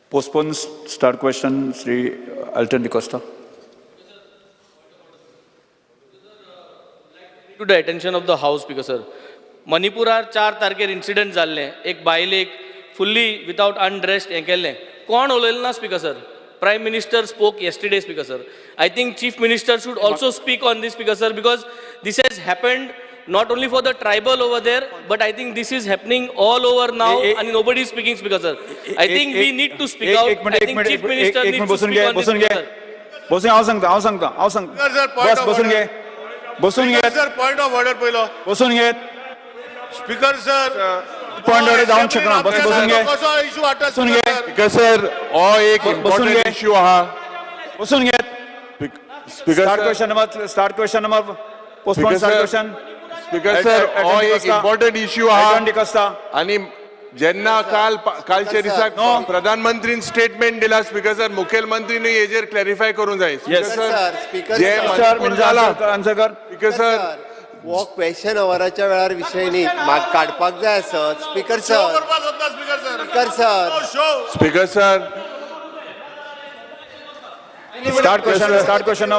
Postpone start question, Sri Alton de Costa. To the attention of the House, Speaker sir. Manipuraar 4 तारखेर incident जाल्ले, एक बायलेक fully without undressed हें केल्लें. कोण उलयलें ना, Speaker sir. Prime Minister spoke yesterday, Speaker sir. I think Chief Minister should also speak on this, Speaker sir, because this has happened not only for the tribal over there, but I think this is happening all over now, and nobody is speaking, Speaker sir. I think we need to speak out. I think Chief Minister needs to speak on this, Speaker sir. बसून हांव सांगता बस बसून घे बसून घेत sir point of order पहिलो बसून घेत स्पीकर सर पॉइंट ऑर्डर जावंक शकना बसून घे कसो इशू हाडटा बसून घे स्पीकर सर हो एक इम्पॉर्टंट इश्यू आहा बसून घेत start question number postpone start question speaker sir हो एक इम्पॉर्टंट इश्यू आहा आणि जेन्ना कालच्या दिसाक प्रधानमंत्रीन स्टेटमेंट दिला स्पीकर सर मुखेलमंत्रीनी हेजेर क्लॅरिफाय करूंक जाय स्पीकर जे आन्सर कर स्पीकर सर वो क्वेश्चन अवराच्या वेळार विषय न्ही म्हाका काडपाक जाय आसत speaker sir speaker sir start question start question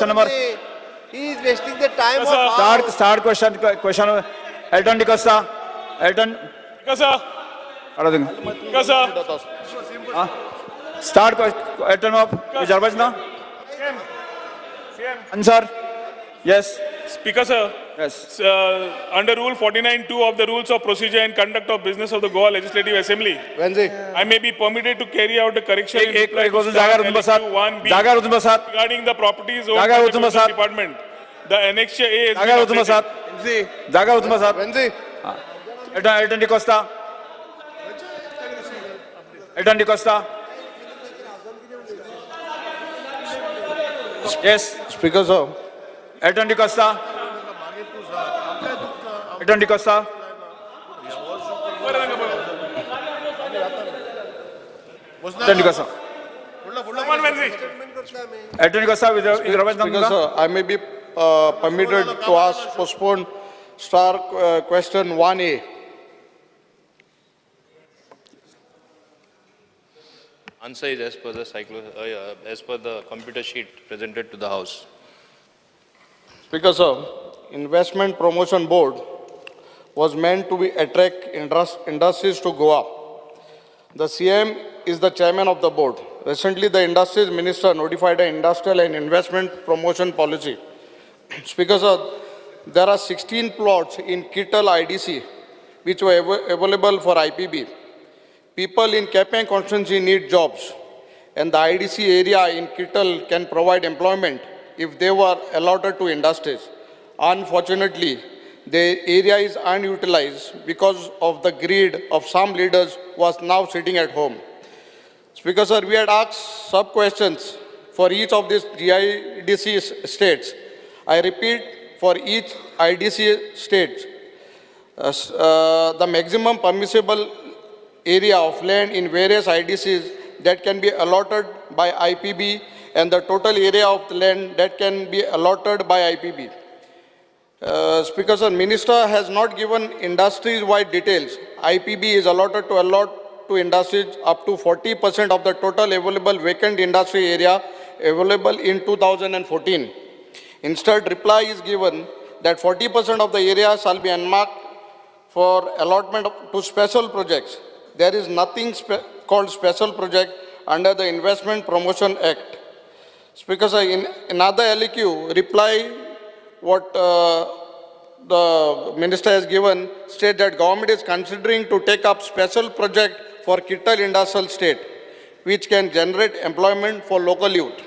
number he is wasting the time of start question Elton D'Costa Elton start Elton of Jarbajna answer yes Speaker sir, yes under Rule 49(2) of the Rules of Procedure and Conduct of Business of the Goa Legislative Assembly, I may be permitted to carry out a correction in reply to जागा उचून बसात regarding the properties owned by the Tourism Department. The Annexure A is जागा उचून बसात जागा उचून बसात Elton D'Costa Elton D'Costa yes speaker sir Elton D'Costa Elton D'Costa Elton D'Costa Elton D'Costa with Robert Speaker sir, I may be permitted to ask postpone star question 1A. Answer is as per the computer sheet presented to the House. Speaker sir, Investment Promotion Board was meant to be attract industries to Goa. The CM is the chairman of the board. Recently, the Industries Minister notified an industrial and investment promotion policy. Speaker sir, there are 16 plots in Kittal IDC which were available for IPB. People in Kepang constituency need jobs, and the IDC area in Kittal can provide employment if they were allotted to industries. Unfortunately, the area is unutilized because of the greed of some leaders who are now sitting at home. Speaker sir, we had asked sub-questions for each of these GIDC states. I repeat, for each IDC state, the maximum permissible area of land in various IDCs that can be allotted by IPB and the total area of the land that can be allotted by IPB. Speaker sir, Minister has not given industries-wide details. IPB is allotted to allot to industries up to 40% of the total available vacant industry area available in 2014. Instead, reply is given that 40% of the area shall be unmarked for allotment to special projects. There is nothing called special project under the Investment Promotion Act. Speaker sir, in another LEQ, reply what the minister has given state that government is considering to take up special project for Kittal Industrial State, which can generate employment for local youth.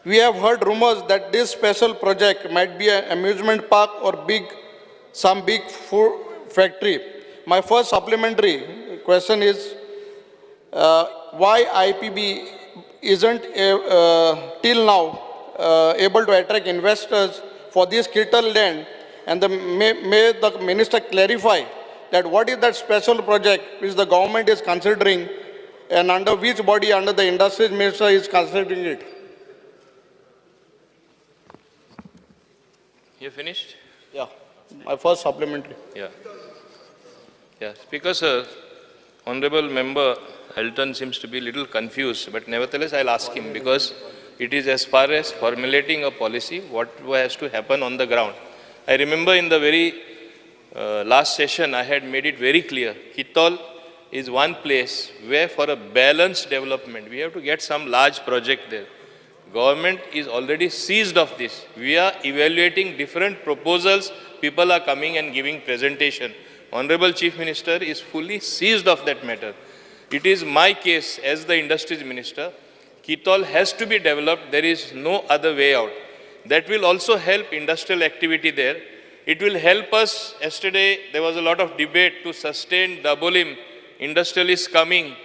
We have heard rumors that this special project might be an amusement park or some big food factory. My first supplementary question is why IPB isn't till now able to attract investors for this Kittal land, and may the minister clarify that what is that special project which the government is considering and under which body under the industries minister is considering it. You finished? Yeah. My first supplementary. Yeah. Yeah, Speaker sir, Honorable Member Elton seems to be a little confused, but nevertheless I'll ask him because it is as far as formulating a policy, what has to happen on the ground. I remember in the very last session I had made it very clear, Kitol is one place where for a balanced development, we have to get some large project there. Government is already seized of this. We are evaluating different proposals. People are coming and giving presentation. Honorable Chief Minister is fully seized of that matter. It is my case as the Industries Minister. Kitol has to be developed. There is no other way out. That will also help industrial activity there. It will help us. Yesterday, there was a lot of debate to sustain Dabolim. Industrialists coming.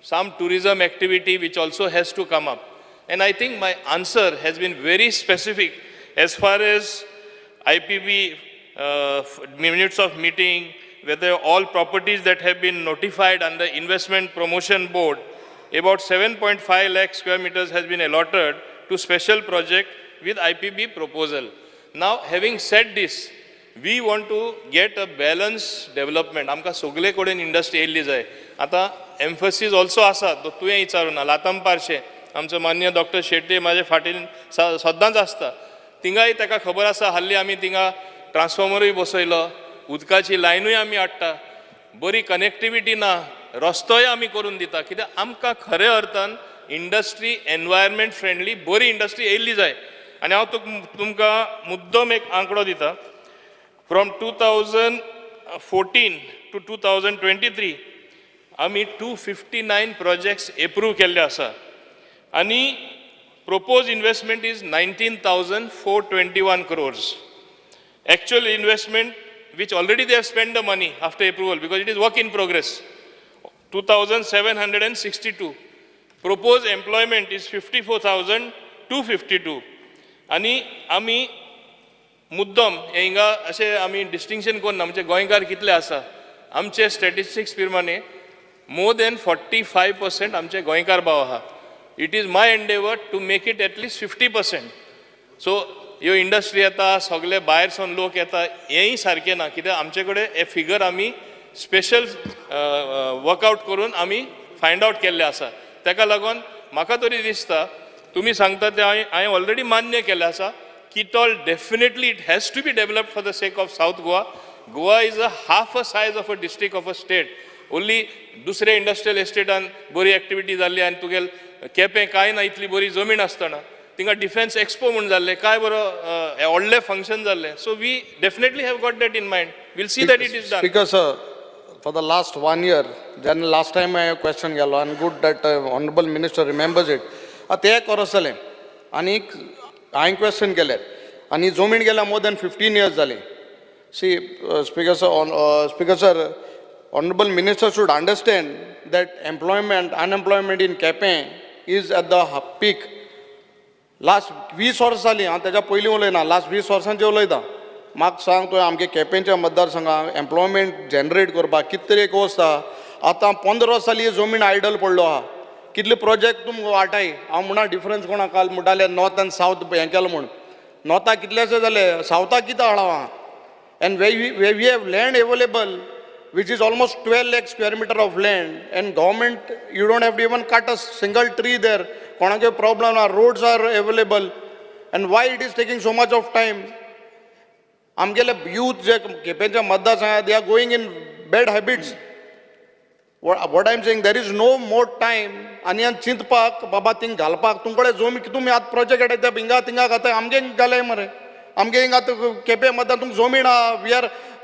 Some tourism activity which also has to come up. And I think my answer has been very specific as far as IPB minutes of meeting, whether all properties that have been notified under Investment Promotion Board, about 7.5 lakh square meters has been allotted to special project with IPB proposal. Now, having said this, we want to get a balanced development. आमकां सगळे कडेन industry येयल्ली जाय. आतां एम्फसीस also आसा, तो तुवें विचारून लाताम पार्शे आमचो मान्य डॉक्टर शेट्टी म्हाजे फाटीन सदांच आसता. थिंगाय ताका खबर आसा, हाल्ली आमी थिंगा ट्रान्सफॉर्मरूय बसयलो, उदकाची लायनूय आमी हाडटा, बरी कनेक्टिविटी ना, रस्तोय आमी करून दिता. कित्याक आमकां खरे अर्थान इंडस्ट्री एनवायरमेंट फ्रेंडली बरी इंडस्ट्री येयल्ली जाय. आनी हांव तुमकां मुद्दम एक आंकडो दिता. फ्रॉम 2014 to 2023 आमी 259 प्रोजेक्ट्स एप्रूव केल्ले आसा आनी proposed investment is 19,421 crores. Actual investment, which already they have spent the money after approval because it is work in progress, 2,762. Proposed employment is 54,252. आणि आमी मुद्दम हिंगा अशें आमी डिस्टिंक्शन करून आमचे गोंयकार कितले आसा आमचे स्टॅटिस्टिक्स प्रमाणे मोर देन 45% आमचे गोंयकार भाव आहा. It is my endeavor to make it at least 50%. So, ह्यो इंडस्ट्री येता, सगळे भायर सावन लोक येता, हेंय सारकें ना. कित्याक आमचे कडेन हे फिगर आमी स्पेशल वर्कआउट करून आमी फायंड आउट केल्ले आसा. ताका लागून म्हाका तरी दिसता, तुमी सांगता ते हांवें ऑलरेडी मान्य केल्लें आसा. Kitol definitely it has to be developed for the sake of South Goa. Goa is a half a size of a district of a state. Only दुसरे इंडस्ट्रियल एस्टेटान बरी एक्टिविटी जाल्ली आनी तुगेल केपें कांय ना इतली बरी जमीन आसतना थिंगा डिफेन्स एक्सपो म्हूण जाल्ले काय बरो व्हडले फंक्शन जाल्ले. So we definitely have got that in mind. We'll see that it is done. Speaker sir, for the last 1 year, then last time I question गेलो and good that honorable minister remembers it. ते करस जालें आनी हांवें question केलें आनी जमीन गेल्या more than 15 years जाली. See, Speaker sir, honorable minister should understand that unemployment in Kepe is at the peak. Last 20 वर्सां जालीं, हांव तेज्या पयलीं उलयना, लास्ट 20 वर्सांचें उलयता. म्हाका सांग तुवें आमगे केपेंच्या मतदारसंघाक एम्प्लॉयमेंट जनरेट करपाक कितें तरी एक वस्त आहा. आतां 15 वर्सां जालीं जमीन आयडल पडलो आहा. कितले प्रोजेक्ट तुमकां वाटाय. हांव म्हणा डिफरन्स कोणा काल म्हणटाले नॉर्थ आनी सावथ हें केलो म्हूण. नॉर्थाक कितलेशे जाले, सावथाक कितें हाडा. And way we have land available which is almost 12 lakh square meter of land, and government, you don't have to even cut a single tree there. Konake problem, our roads are available, and why it is taking so much of time? Amgele youth je kepencha madda sanga, they are going in bad habits. What I'm saying, there is no more time. Aniyan chintpak baba ting galpak tumkode zomi tumi at project at the binga tinga gata amge galay mare. I'm getting at Kepe Madatung Zomina.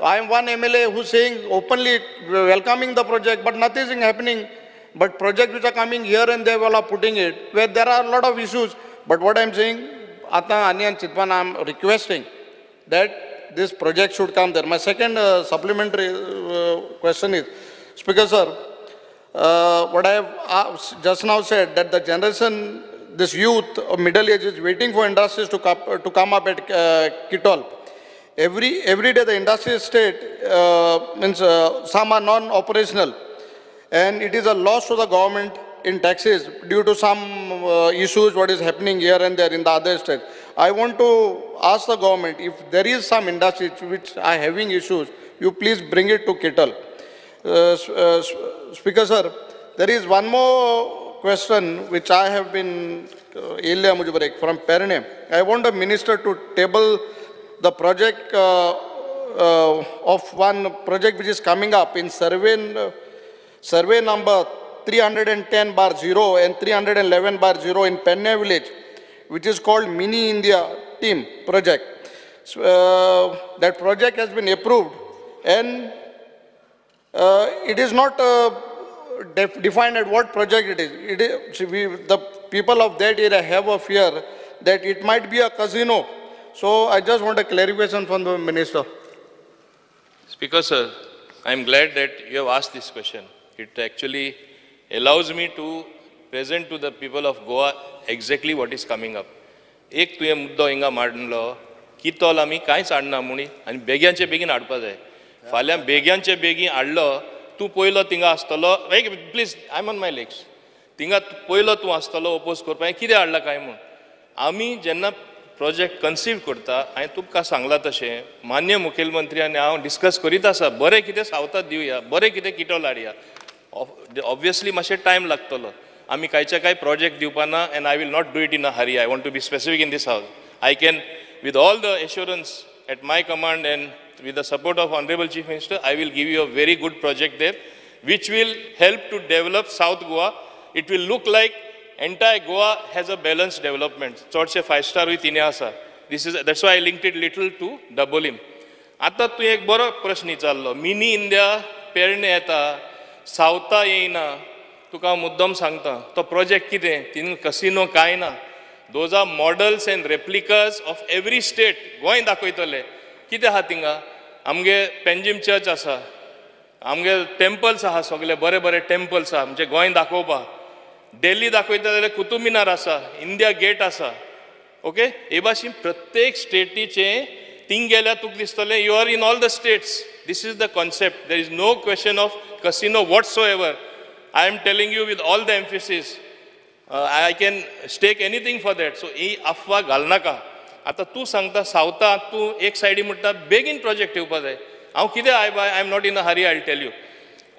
I am one MLA who's saying openly welcoming the project, but nothing is happening. But projects which are coming here and there, are putting it, where there are a lot of issues. But what I'm saying, Ata Anyan Chitwan, I'm requesting that this project should come there. My second supplementary question is, Speaker sir, what I have just now said, that the generation, this youth of middle age is waiting for industries to come up at Kitol. Every day the industry state means some are non-operational, and it is a loss to the government in taxes due to some issues what is happening here and there in the other states. I want to ask the government, if there is some industry which are having issues, you please bring it to Kittle. Speaker sir, there is one more question which I have been from Perne. I want the minister to table the project of one project which is coming up in survey number 310/0 and 311/0 in Penne village, which is called Mini India Team Project. That project has been approved, and it is not defined at what project it is. The people of that area have a fear that it might be a casino. So I just want a clarification from the minister. Speaker sir, I am glad that you have asked this question. It actually allows me to present to the people of Goa exactly what is coming up. एक तुवें मुद्दो हिंगा मांडलो कितोल आमी कांयच हाडना म्हणून आनी बेग्यांचे बेगीन हाडपा जाय. फाल्यां बेग्यांचे बेगीन हाडलो तूं पयलो थिंगा आसतलो please I am on my legs थिंगा पयलो तूं आसतलो ओपोज करपाक कितें हाडला काय म्हूण. आमी जेन्ना प्रोजेक्ट कन्सीव करता हांवें तुमकां सांगलां तशें मान्य मुखेलमंत्री आनी हांव डिस्कस करीत आसा बरें कितें सावतात दिवया बरें कितें किटोल हाडया. ऑब्वियसली मातशें टायम लागतलो. आमी कांयचे कांय प्रोजेक्ट दिवपाना and I will not do it in a hurry. I want to be specific in this house. I can with all the assurance at my command and with the support of Honorable Chief Minister, I will give you a very good project there, which will help to develop South Goa. It will look like entire Goa has a balanced development. Chorche 5-star with Ineasa. That's why I linked it little to Dabolim. आता तू एक बरो प्रश्न विचारलो. Mini India पेरणे येता, सावता येयना. तुका मुद्दम सांगता. तो प्रोजेक्ट कितें? तिन कसिनो काय ना. Those are models and replicas of every state. Goa दाखयतले. कितें आहा थिंगा? आमगे पेंजीम चर्च आसा. आमगे टेम्पल्स आहा सगळे बरे बरे टेम्पल्स आहा. म्हणजे गोंय दाखोवपा. दिल्ली दाखयता जाल्यार कुतुब मिनार आसा. इंडिया गेट आसा. ओके? हे भाशेन प्रत्येक स्टेटीचे थिंग गेल्यार तुका दिसतलें you are in all the states. This is the concept. There is no question of casino whatsoever. I am telling you with all the emphasis. I can stake anything for that. So ही अफवा घाल नाका. आता तू सांगता सावता तू एक सायडी म्हणटा बेगीन प्रोजेक्ट येवपा जाय. हांव कितें I am not in a hurry. I will tell you.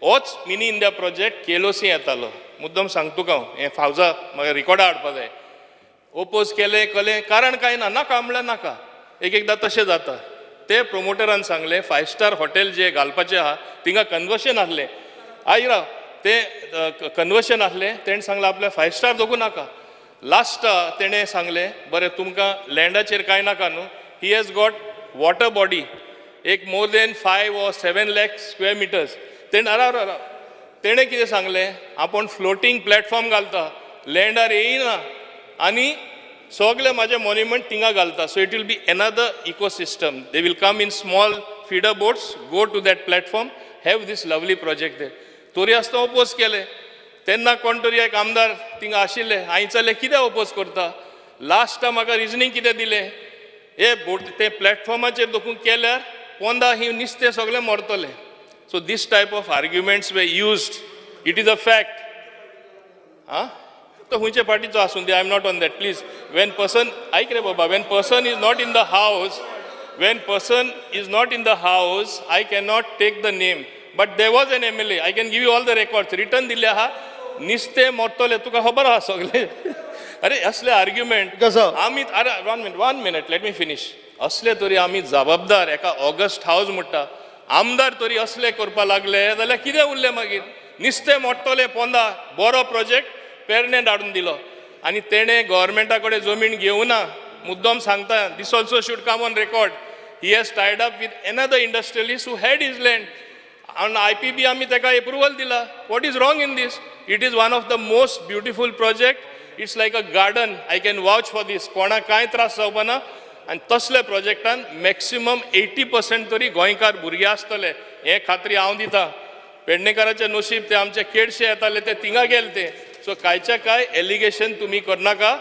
होच मिनी इंडिया प्रोजेक्ट केलोसी येतालो. मुद्दम सांग तुका हें फावजा म्हाका रिकॉर्डा हाडपा जाय. ओपोज केलें कलें कारण कांय ना. नाका म्हणल्यार नाका. एकदां तशें जाता. ते प्रोमोटरान सांगलें 5-स्टार हॉटेल जे घालपाचें आहा थिंगा कन्वर्शन आहलें. आयरा ते कन्वर्शन आहलें. तेणें सांगलें आपल्या 5-स्टार दोगू नाका. लास्ट तेणें सांगलें बरें तुमकां लँडाचेर कांय नाका न्हू. He has got water body एक more than 5 or 7 lakh square meters. तेणें कितें सांगलें आपूण फ्लोटींग प्लॅटफॉर्म घालता लँडार येयना आनी सगळे म्हाजे मॉन्युमेंट थिंगा घालता. So it will be another ecosystem. They will come in small feeder boats go to that platform have this lovely project there. तोरी आसतना ओपोज केले. तेन्ना कोण तरी एक आमदार थिंगा आशिल्ले. हांवें चले कितें ओपोज करता. लास्ट म्हाका रिजनींग कितें दिलें हे बोट ते प्लॅटफॉर्माचेर दोखून केल्यार पोंदा ही नुस्तें सगळें मरतलें. So this type of arguments we used. It is a fact. आं तो खंयचे पार्टीचो आसूं दी. I am not on that please. When person आयक रे बाबा when person is not in the house when person is not in the house, I cannot take the name. But there was an MLA. I can give you all the records. Written दिले आहा. निस्ते मोरतले तुका खबर आहा सगळे. अरे असले argument आमी अरे 1 minute let me finish. असले तरी आमी जबाबदार एका ऑगस्ट हाऊस म्हणटा आमदार तरी असले करपा लागले जाल्यार कितें उरलें मागीर. निस्ते मोडटले पोंदा बरो प्रोजेक्ट पेरणे धाडून दिलो आनी तेणे गव्हर्मेंटा कडेन जमीन घेवना. मुद्दम सांगता this also should come on record. He has tied up with another industrialist who had his land. On IPB आमी तेका approval दिला. What is wrong in this? It is one of the most beautiful project. It's like a garden. I can vouch for this. कोणा कांय त्रास जावपाना. आनी तसले प्रोजेक्टान maximum 80% तरी गोंयकार भुरगे आसतले हे खात्री हांव दिता. पेडणेकाराचे नशीब ते आमचे केडशे येताले ते थिंगा गेले ते. सो कांयच्या कांय एलिगेशन तुमी करनाका.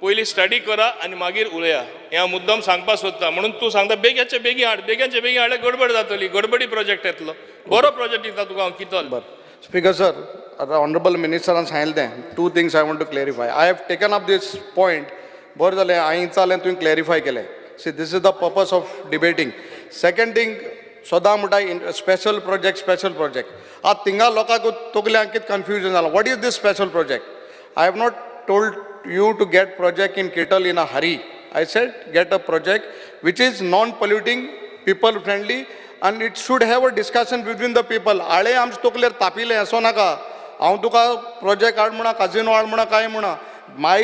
पयली स्टडी करा आनी मागीर उलया. हे हांव मुद्दम सांगपाक सोदता. म्हणून तूं सांगता बेग्याचे बेगीन हाड. बेग्याचे बेगीन हाडल्यार गडबड जातली. गडबडी प्रोजेक्ट येतलो. बरो प्रोजेक्ट दिता तुका हांव कितल. Speaker sir, the honorable minister has सांगिल्लें 2 things I want to clarify. I have taken up this point बरें जालें हांवें जालें तुवें क्लॅरिफाय केलें. See this is the purpose of debating. Second thing सदां म्हणटा स्पेशल प्रोजेक्ट आतां थिंगा लोकांक तकल्यांक कितें कन्फ्युजन जालां. What is this special project? I have not told you to get project in Kettle in a hurry. I said get a project which is non-polluting, people friendly, and it should have a discussion between the people. आळे आमचे तकलेर तापिले असो नाका हांव तुका project हाड म्हणा काजिनो हाड म्हणा काय म्हणा. My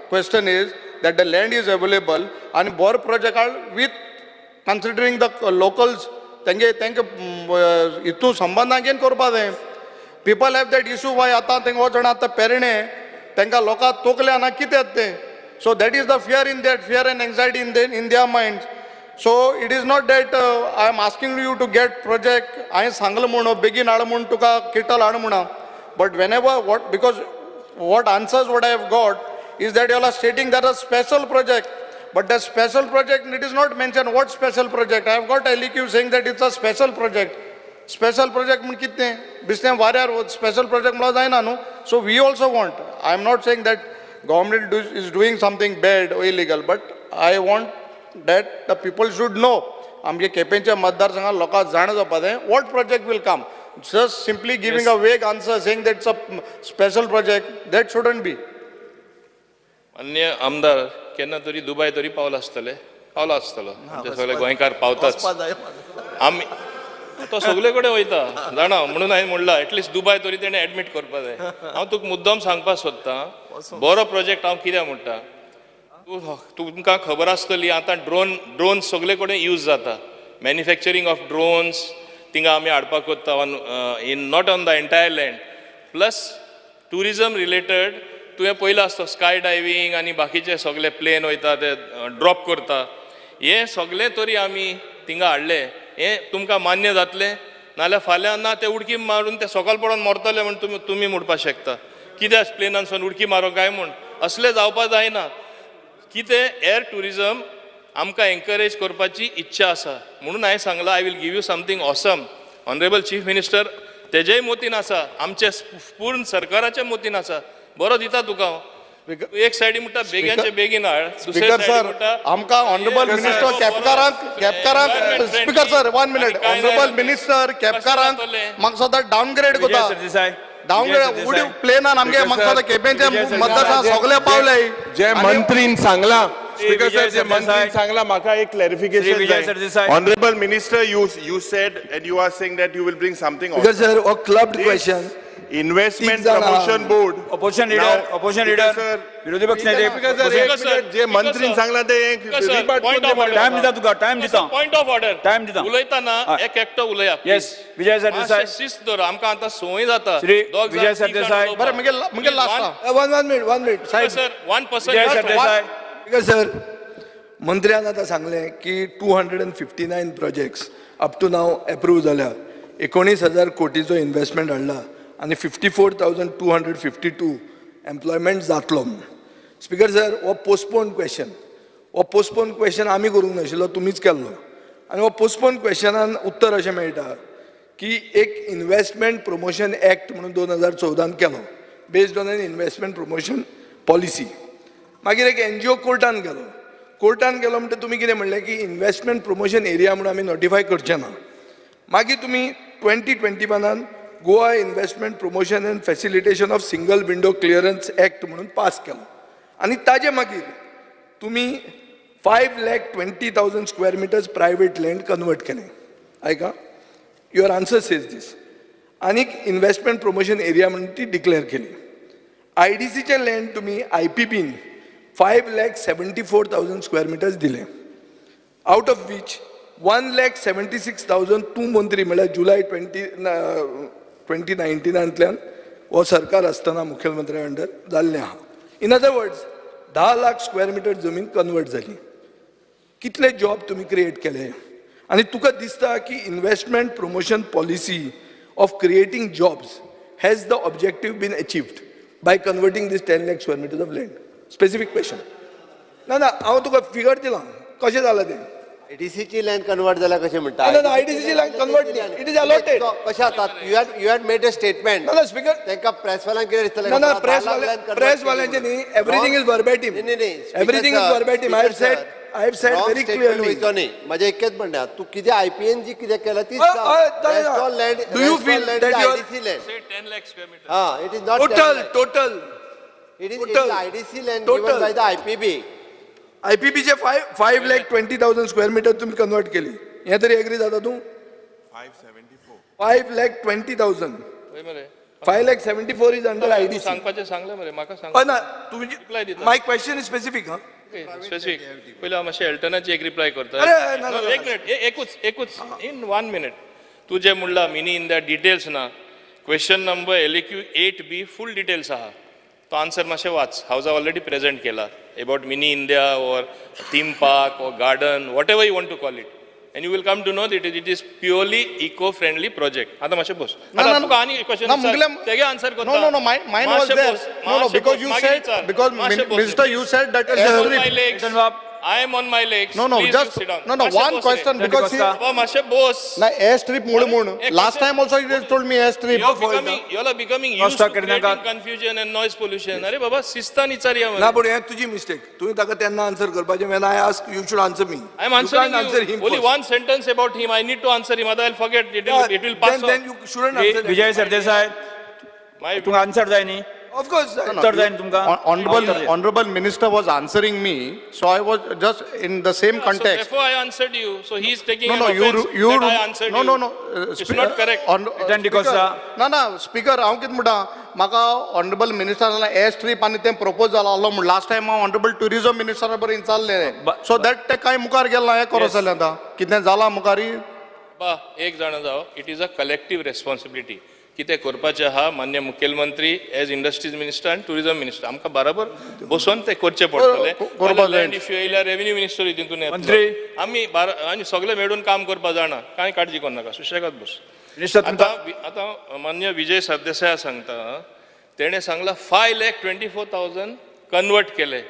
question is that the land is available and bor project हाड with considering the locals तेंगे हितू संबंधां घेवन करपा जाय. people have that issue why आतां तेंगे हो जाण आतां पेरणे तांकां लोकां तोकल्या ना कितें तें. So that is the fear and anxiety in their minds. So it is not that I am asking you to get project. हांवें सांगलें म्हणून बेगीन हाड म्हूण तुका किटल हाड म्हणा. But whenever because what answers what I have got is that you are stating that a special project. But the special project it is not mentioned what special project. I have got a LEQ saying that it's a special project. Special project म्हण कितें बिस्तें वाऱ्यार special project म्हणून जायना न्हू. So we also want. I am not saying that government is doing something bad or illegal but I want that the people should know. आमचे केपेंच्या मतदारसंघात लोकांक जाण जावपा जाय what project will come. Just simply giving a vague answer saying that it's a special project that shouldn't be. अन्य आमदार केन्ना तरी दुबय तरी पावलो आसतलो आमचे सगळे गोंयकार पावताच. आमी तो सगळे कडेन वयता जाणा म्हणून हांवें म्हणला एटलिस्ट दुबय तरी तेणें एडमीट करपा जाय. हांव तुका मुद्दम सांगपाक सोदतां बरो प्रोजेक्ट हांव कित्याक म्हणटा. तुमकां खबर आसतली आतां ड्रोन सगळे कडेन यूज जाता. मॅन्युफॅक्चरींग ऑफ ड्रोन्स थिंगा आमी हाडपाक कोत्ता in not on the entire land. Plus tourism related तुवें पयलो आसतो स्काय डायवींग आनी बाकीचे सगळे प्लेन वयता ते ड्रॉप करता. हे सगळे तरी आमी थिंगा हाडले हें तुमकां मान्य जातलें नाल्यार फाल्यां ना ते उडकी मारून ते सकयल पडोन मरतले म्हण तुमी म्हणपाक शकता. कित्याक प्लेनानसून उडकी मारो काय म्हूण असलें जावपाक जायना. कितें एअर टुरिजम आमकां एनकरेज करपाची इच्छा आसा म्हणून हांवें सांगलां I will give you something awesome. Honourable chief minister तेजेय मोतीन आसा आमचे पूर्ण सरकाराच्या मोतीन आसा. बरो दिता तुका हांव. एक सायडी म्हणटा बेगीनचे बेगीन हाड. स्पीकर सर आमकां ऑनरेबल मिनिस्टर केपकारांक speaker sir 1 minute honourable minister केपकारांक म्हाका सदां डावनग्रेड कोता. डावनग्रेड उडी प्लेनान आमगे म्हाका सदां केपेंचे मतदारसंघ सगळे पावले. जे मंत्रीन सांगला स्पीकर सर जे मंत्रीन सांगला म्हाका एक क्लॅरिफिकेशन जाय. Honourable minister you said and you are saying that you will bring something speaker sir हो clubbed question investment promotion board opposition leader विरोधी पक्ष नेते जे मंत्रीन सांगला ते टाइम दिता तुका टाइम दिता पॉइंट ऑफ ऑर्डर टाइम दिता उलयतना एक एकटो उलया. येस विजय सरदेसाय शिस्त दवर आमकां आतां संवय जाता. श्री विजय सरदेसाय बरें मुगे लास्ट 1 मिनिट साहेब sir 1% Vijay Sardesai speaker sir मंत्र्यान आतां सांगलें की 259 projects up to now approve जाल्या. 19,000 कोटीचो इन्व्हेस्टमेंट हाडला आनी 54,252 एम्प्लॉयमेंट जातलो. स्पीकर सर हो पोस्टपोन क्वेश्चन आमी करूंक नाशिल्लो तुमीच केल्लो. आनी हो पोस्टपोन क्वेश्चनान उत्तर अशें मेळटा की एक इन्व्हेस्टमेंट प्रमोशन एक्ट म्हणून 2014 केलो based on an investment promotion policy. मागीर एक NGO कोर्टान गेलो म्हणटा तुमी कितें म्हणलें की इन्व्हेस्टमेंट प्रमोशन एरिया म्हणून आमी नोटिफाय करचे ना. मागीर तुमी 2021 Goa investment promotion and facilitation of single window clearance act म्हणून पास केलो. आनी ताजे मागीर तुमी 5,20,000 square metres private land convert केलें. आयका युअर आन्सर सेज दीस. आनीक इन्व्हेस्टमेंट प्रमोशन एरिया म्हणून ती डिक्लेअर केली. IDCचे लँड तुमी IPBन 5,74,000 स्क्वेअर मिटर्स दिले. आउट ऑफ वीच 1,76,000 तूं मंत्री म्हळ्यार जुलय 2019 हो सरकार आसतना मुख्यमंत्री अंडर जाल्लें आहा. In other words 10 lakh square metre जमीन कन्वर्ट जाली. कितले जॉब तुमी क्रिएट केले. आनी तुका दिसता की investment promotion policy of creating jobs has the objective been achieved by converting this 10 lakh square metres of land. Specific question ना हांव तुका फिगर दिलां कशें जालां तें. IDC ची लँड कन्वर्ट झाला कशें म्हणटा IDC ची land convert न्ही. It is allotted. कशें जाता you had made a statement No, speaker. तांकां प्रेस वाल्यांक कितें दिसतलें No, press वाल्यांचे न्ही. Everything is verbatim. नाही Everything is verbatim. I have said very clearly. माझे एकच म्हणणं तू कितें IPN जी कितें केला तीच Do you feel that you IDC land Say 10 lakh square meters. it is not 10 lakh. total It is total. IDC land Total. given by the IPB. IPB चे 5,20,000 square metre तुम्ही कन्वर्ट केली. हे तरी agree जाता तू? 5,20,000. वय मरे 5,74 is under IDC. सांगपाचें सांगलें मरे म्हाका सांग ना Reply दिता. My question is specific. Specific पयलीं हांव मातशें एल्टनाची एक रिप्लाय करता अरे, ना, ना, एक मिनिट एकूच इन 1 minute तू जें म्हणला मिनी इन द डिटेल्स ना question number LAQ 8B full details आहा तो आन्सर मातशें वाच हाऊस ऑलरेडी प्रेजेंट केला अबाउट मिनी इंडिया और थीम पार्क और garden whatever you want to call it and you will come to know that it is purely eco-friendly project. आता मातशें बस. आता तुका आनी क्वेश्चन तेगे आन्सर करता. No, mine was there. No, because you said, because Minister, you said that is history. I am on my legs. No, Please just sit down. no. One question because मातशें बस. na airstrip Mule last time also you told me airstrip. You are becoming used to creating confusion and noise pollution. अरे बाबा शिस्तान विचारया ना पण हे तुझी mistake. तुम्ही ताका त्यांना answer करपाचे. when I ask you should answer me. I am answering you. Answer him Only first. one sentence about him. I need to answer him. Otherwise, I'll forget. It will pass. Then you shouldn't answer. Vijay Sardesai तुमकां answer जाय न्ही. Of course. उत्तर जाय न्ही तुमकां. Honorable Minister was answering me, so I was just in the same So context. therefore, I answered you. So he is taking No, an no, offense you that I answered you. no. It's not correct. Then because ना speaker हांव कितें म्हणटा म्हाका honourable मिनिस्टरान air strip आनी तें propose जाला आसलो म्हण लास्ट टायम हांव ऑनरेबल टुरिझम मिनिस्टरा बरोबर चाललें सो दॅट ते कांय मुखार गेलें हें करो जालें आतां कितें जालां मुखारी बा एक जाण जावं it is a collective responsibility कितें करपाचें आहा मान्य मुखेलमंत्री एज इंडस्ट्रीज मिनिस्टर आनी टुरिझम मिनिस्टर आमकां बरोबर बसून तें करचें पडटलें इफ येयल्यार रेव्हेन्यू मिनिस्टर हितून येतलो आमी सगळे मेळून काम करपा जाणा कांय काळजी कर नाका सुशेगाद बस आतां मान्य विजय सरदेसाय सांगता तेणें सांगला 5,24,000 कन्वर्ट केले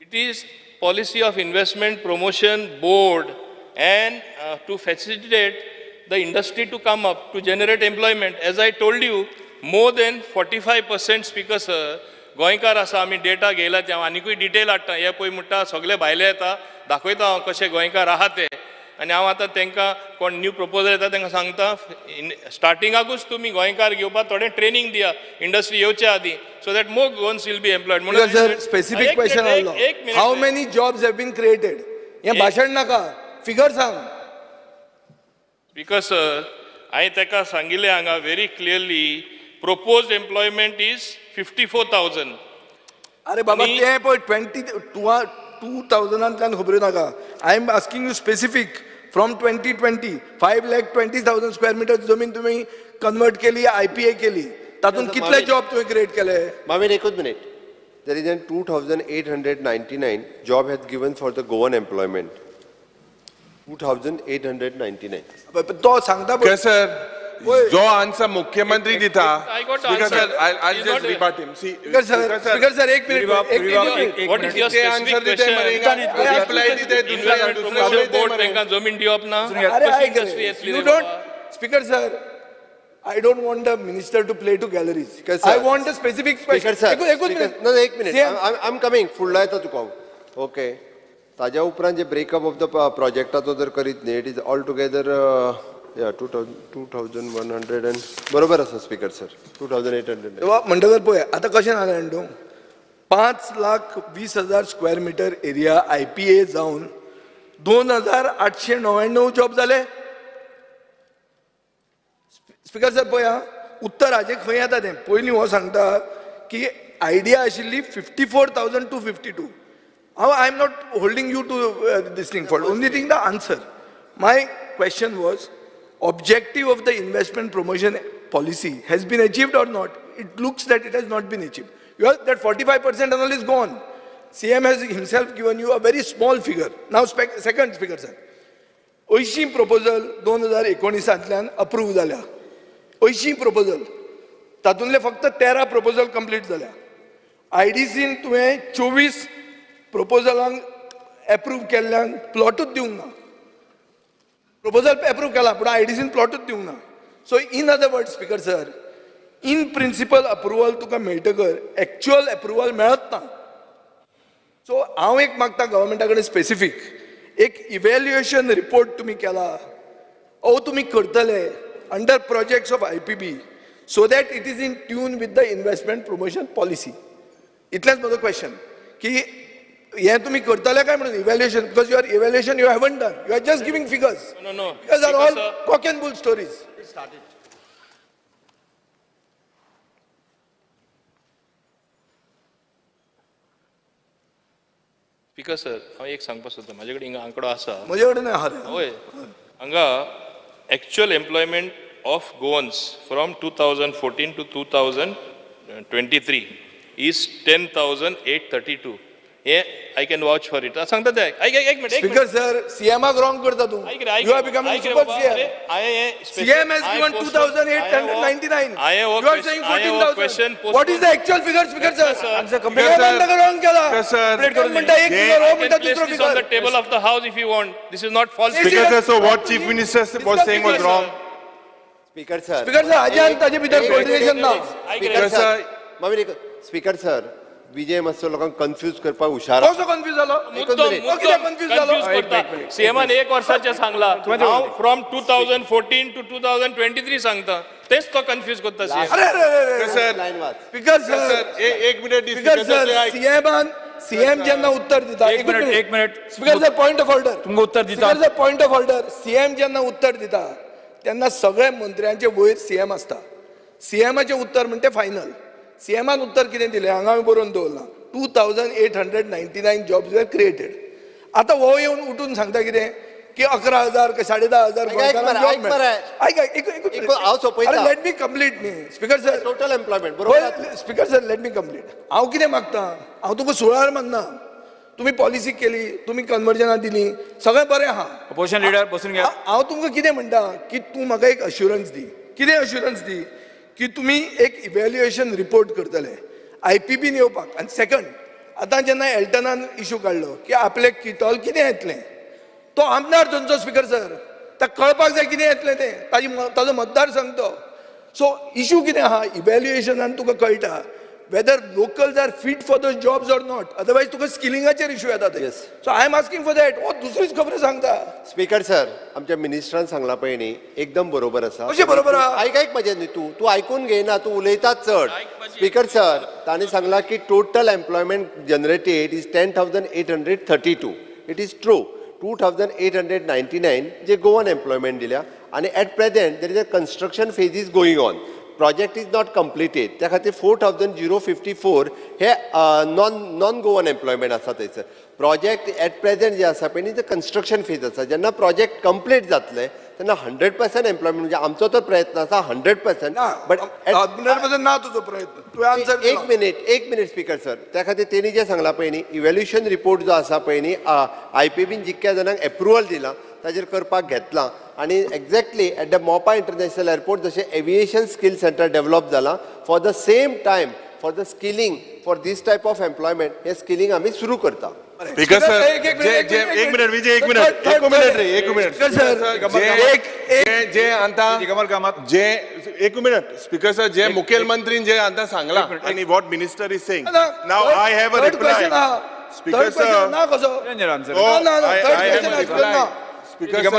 it is policy of investment promotion board and to facilitate the industry to come up, to generate employment. As I told you, more than 45% speakers गोंयकार आसा आमी डेटा घेयला ते हांव आनिकूय डिटेल हाडटा हे पळय म्हणटा सगळे भायले येता दाखयता हांव कशे गोंयकार आहा ते आनी हांव आतां तांकां कोण न्यू प्रपोजल येता तांकां सांगता स्टार्टिंगाकूच तुमी गोंयकार घेवपाक थोडें ट्रेनिंग दिया इंडस्ट्री येवचे आदीं so that more Goans will be employed म्हणून सर स्पेसिफिक क्वेश्चन आसलो how many jobs have been created हे भाशण नाका फिगर सांग स्पीकर सर हांवें ताका सांगिल्लें हांगा very clearly proposed employment is 54,000. अरे बाबा ते पळय 20,000 खबर नाका I am asking you specific from 2020 5,20,000 square metre जमीन तुम्ही कन्वर्ट केली IPA केली तातूंत कितले जॉब तुम्ही क्रिएट केले मामीन एकूच minute there is 2,899 job has given for the Goan employment 2,899 तो सांगता पळय सर जो आन्सर मुख्यमंत्री दिता sir I'll just rebut him. See, speaker sir एक minute what is your specific question reply दिते दुसरा बोर्ड तांकां जमीन दिवप ना you don't speaker sir I don't want the minister to play to galleries I want a specific Speaker sir एकूच minute no एक minute I'm coming फुडला येता तुका ओके ताज्या उपरांत जे ब्रेकअप ऑफ द प्रोजेक्टाचो जर करीत न्ही इट इज ऑल टुगेदर या 2,100 and बरोबर आसा स्पीकर सर 2,800 म्हणटकर पळय आतां कशें जालें न्हू 5,20,000 स्क्वेअर मीटर एरिया IPA जावन 2,899 जॉब जाले स्पीकर सर पळय उत्तर हाजें खंय येता तें पयलीं हो सांगता की आयडिया आशिल्ली 54,000 to 52 हांव I am not holding you to this thing for only thing the answer my question was objective of the investment promotion policy has been achieved or not. It looks that it has not been achieved. That 45% and all is gone. CM has himself given you a very small figure. Now second speaker sir. 80 proposal 2019 approve झाल्या 80 proposal तातूंतले फक्त 13 proposal complete झाल्या IDCन तुवें 24 proposalaंक एप्रूव्ह केल्ल्यान प्लॉटूच दिवंक ना. Proposal एप्रूव्ह केला पूण आयडीसीन प्लॉटूच दिवंक ना. So in other words speaker sir, in principle approval तुका मेळटकर एक्च्युअल अप्रुवल मेळत ना. सो हांव एक मागता गव्हर्मेंटा कडेन स्पेसिफीक एक इव्हॅल्युएशन रिपोर्ट तुमी केला तुम्ही करतले under projects of IPB so that it is in tune with the investment promotion policy. इतलेंच म्हजो क्वेश्चन की हे तुम्ही करतले काय म्हणून evaluation, because your evaluation you haven't done, you are just giving figures. No. Because are all cock and bull stories. Speaker sir, हांव एक सांगपाक सोदता, म्हाजे कडेन हिंगा आंकडो आसा. म्हजे कडेन आहा रे. होय, हांगा actual employment of Goans from 2014 to 2023 is 10,832. I can vouch for it. सांगता ते एक मिनिट. स्पीकर सर, सीएमाक रॉंग करता तू. You are becoming super CM. CM has given 2,899. You are saying 14,000. What is the actual figure, Speaker sir? CM wrong केला. म्हणता एक figure हो म्हणता दुसरा This is on the figure. table of the house if you want. This is not false. Speaker sir, so what Chief Minister was saying was wrong. Speaker sir, Speaker sir, Ajay ताजे भितर coordination ना. Speaker sir, speaker sir, विजय मातसो लोकांक confuse करपाक हुशार. कसो confuse जालो? कित्याक कन्फ्यूज जालो? सीएमान एक वर्षाचे सांगला, हांव फ्रॉम 2014 to 2023 सांगता, तेच तो कन्फ्यूज करता सीएम. अरे लाईन वाच. स्पीकर सर, एक मिनिट. स्पीकर सर, सीएम जेन्ना उत्तर दिता, एक minute. Speaker sir point of order. तुमकां उत्तर दिता. Speaker sir point of order. CM जेन्ना उत्तर दिता तेन्ना सगळे मंत्र्यांचे वयर सीएम असता. सीएमाचे उत्तर म्हणते फायनल. सीएमान उत्तर कितें दिलें हांगा हांवें बरोवन दवरलां. 2,899 जॉब्स वर क्रिएटेड. आतां हो येवन उठून सांगता कितें की 11,000 का 10,500 हांव सोंपयता. लेट मी कंप्लीट न्ही स्पीकर सर. टोटल एम्प्लॉयमेंट बरोबर. Speaker sir let me complete. हांव कितें मागता, हांव तुका सुळार मागना. तुम्ही पॉलिसी केली, तुम्ही कन्वर्जनां दिली, सगळें बरें आहा. अपोजिशन लीडर बसून घ्या. हांव तुमकां कितें म्हणटा की तूं म्हाका एक अश्युरन्स दी. कितें अश्युरन्स दी की तुम्ही एक इव्हॅल्युएशन रिपोर्ट करतले IPBन येवपाक. आनी सेकंड, आतां जेन्ना एल्टनान इश्यू काडलो की आपले किटॉल कितें येतलें, तो आमदार थंयचो स्पीकर सर, ताका कळपाक जाय कितें येतलें तें, ताजो मतदार संघ तो. सो इश्यू कितें आहा इव्हॅल्युएशनान तुका कळटा whether locals are fit for those jobs or not. Otherwise तुका स्किलिंगाचेर इश्यू येता ते. सो आय एम आस्किंग फॉर दॅट. हो दुसरीच खबरो सांगता. स्पीकर सर, आमच्या मिनिस्टरान सांगला पळय न्ही, एकदम बरोबर आसा. कशें बरोबर आहा? आयक म्हजें न्ही, तूं आयकून घेयना, तूं उलयता चड. स्पीकर सर, ताणें सांगला की total employment generated is 10,832. It is true. 2,899 जे गोवन एम्प्लॉयमेंट दिल्या आनी at present there is a construction phase is going on. Project is not completed. त्या खातीर 4,054 हे नॉन गोवन एम्प्लॉयमेंट आसा थंयसर. प्रोजेक्ट एट प्रेझेंट जे आसा पळय न्ही ते कन्स्ट्रक्शन फेज आसा. जेन्ना प्रोजेक्ट कंप्लीट जातले तेन्ना 100% एम्प्लॉयमेंट, म्हणजे आमचो तो प्रयत्न आसा 100%. बट 100% ना तुजो प्रयत्न. तूं आन्सर एक मिनिट स्पीकर सर. त्या खातीर तेणी जे सांगला पळय न्ही, इव्हॅल्युएशन रिपोर्ट जो आसा पळय न्ही, IPBन जितक्या जाणांक एप्रुवल दिला ताजेर करपाक घेतलां. आणि exactly at the Mopa international airport जशें एविएशन स्किल सेंटर डेव्हलप जाला, for the same time for the skilling for this type of employment हे स्किलिंग आमी सुरू करता. स्पीकर सर, एक मिनिट विजय, एक मिनिट रे, एक मिनिट. जे आता जे एक मिनिट स्पीकर सर, जे मुखेलमंत्रीन जे आता सांगला आणि what minister is saying now I have a reply. Speaker sir, ना कसो Speaker sir,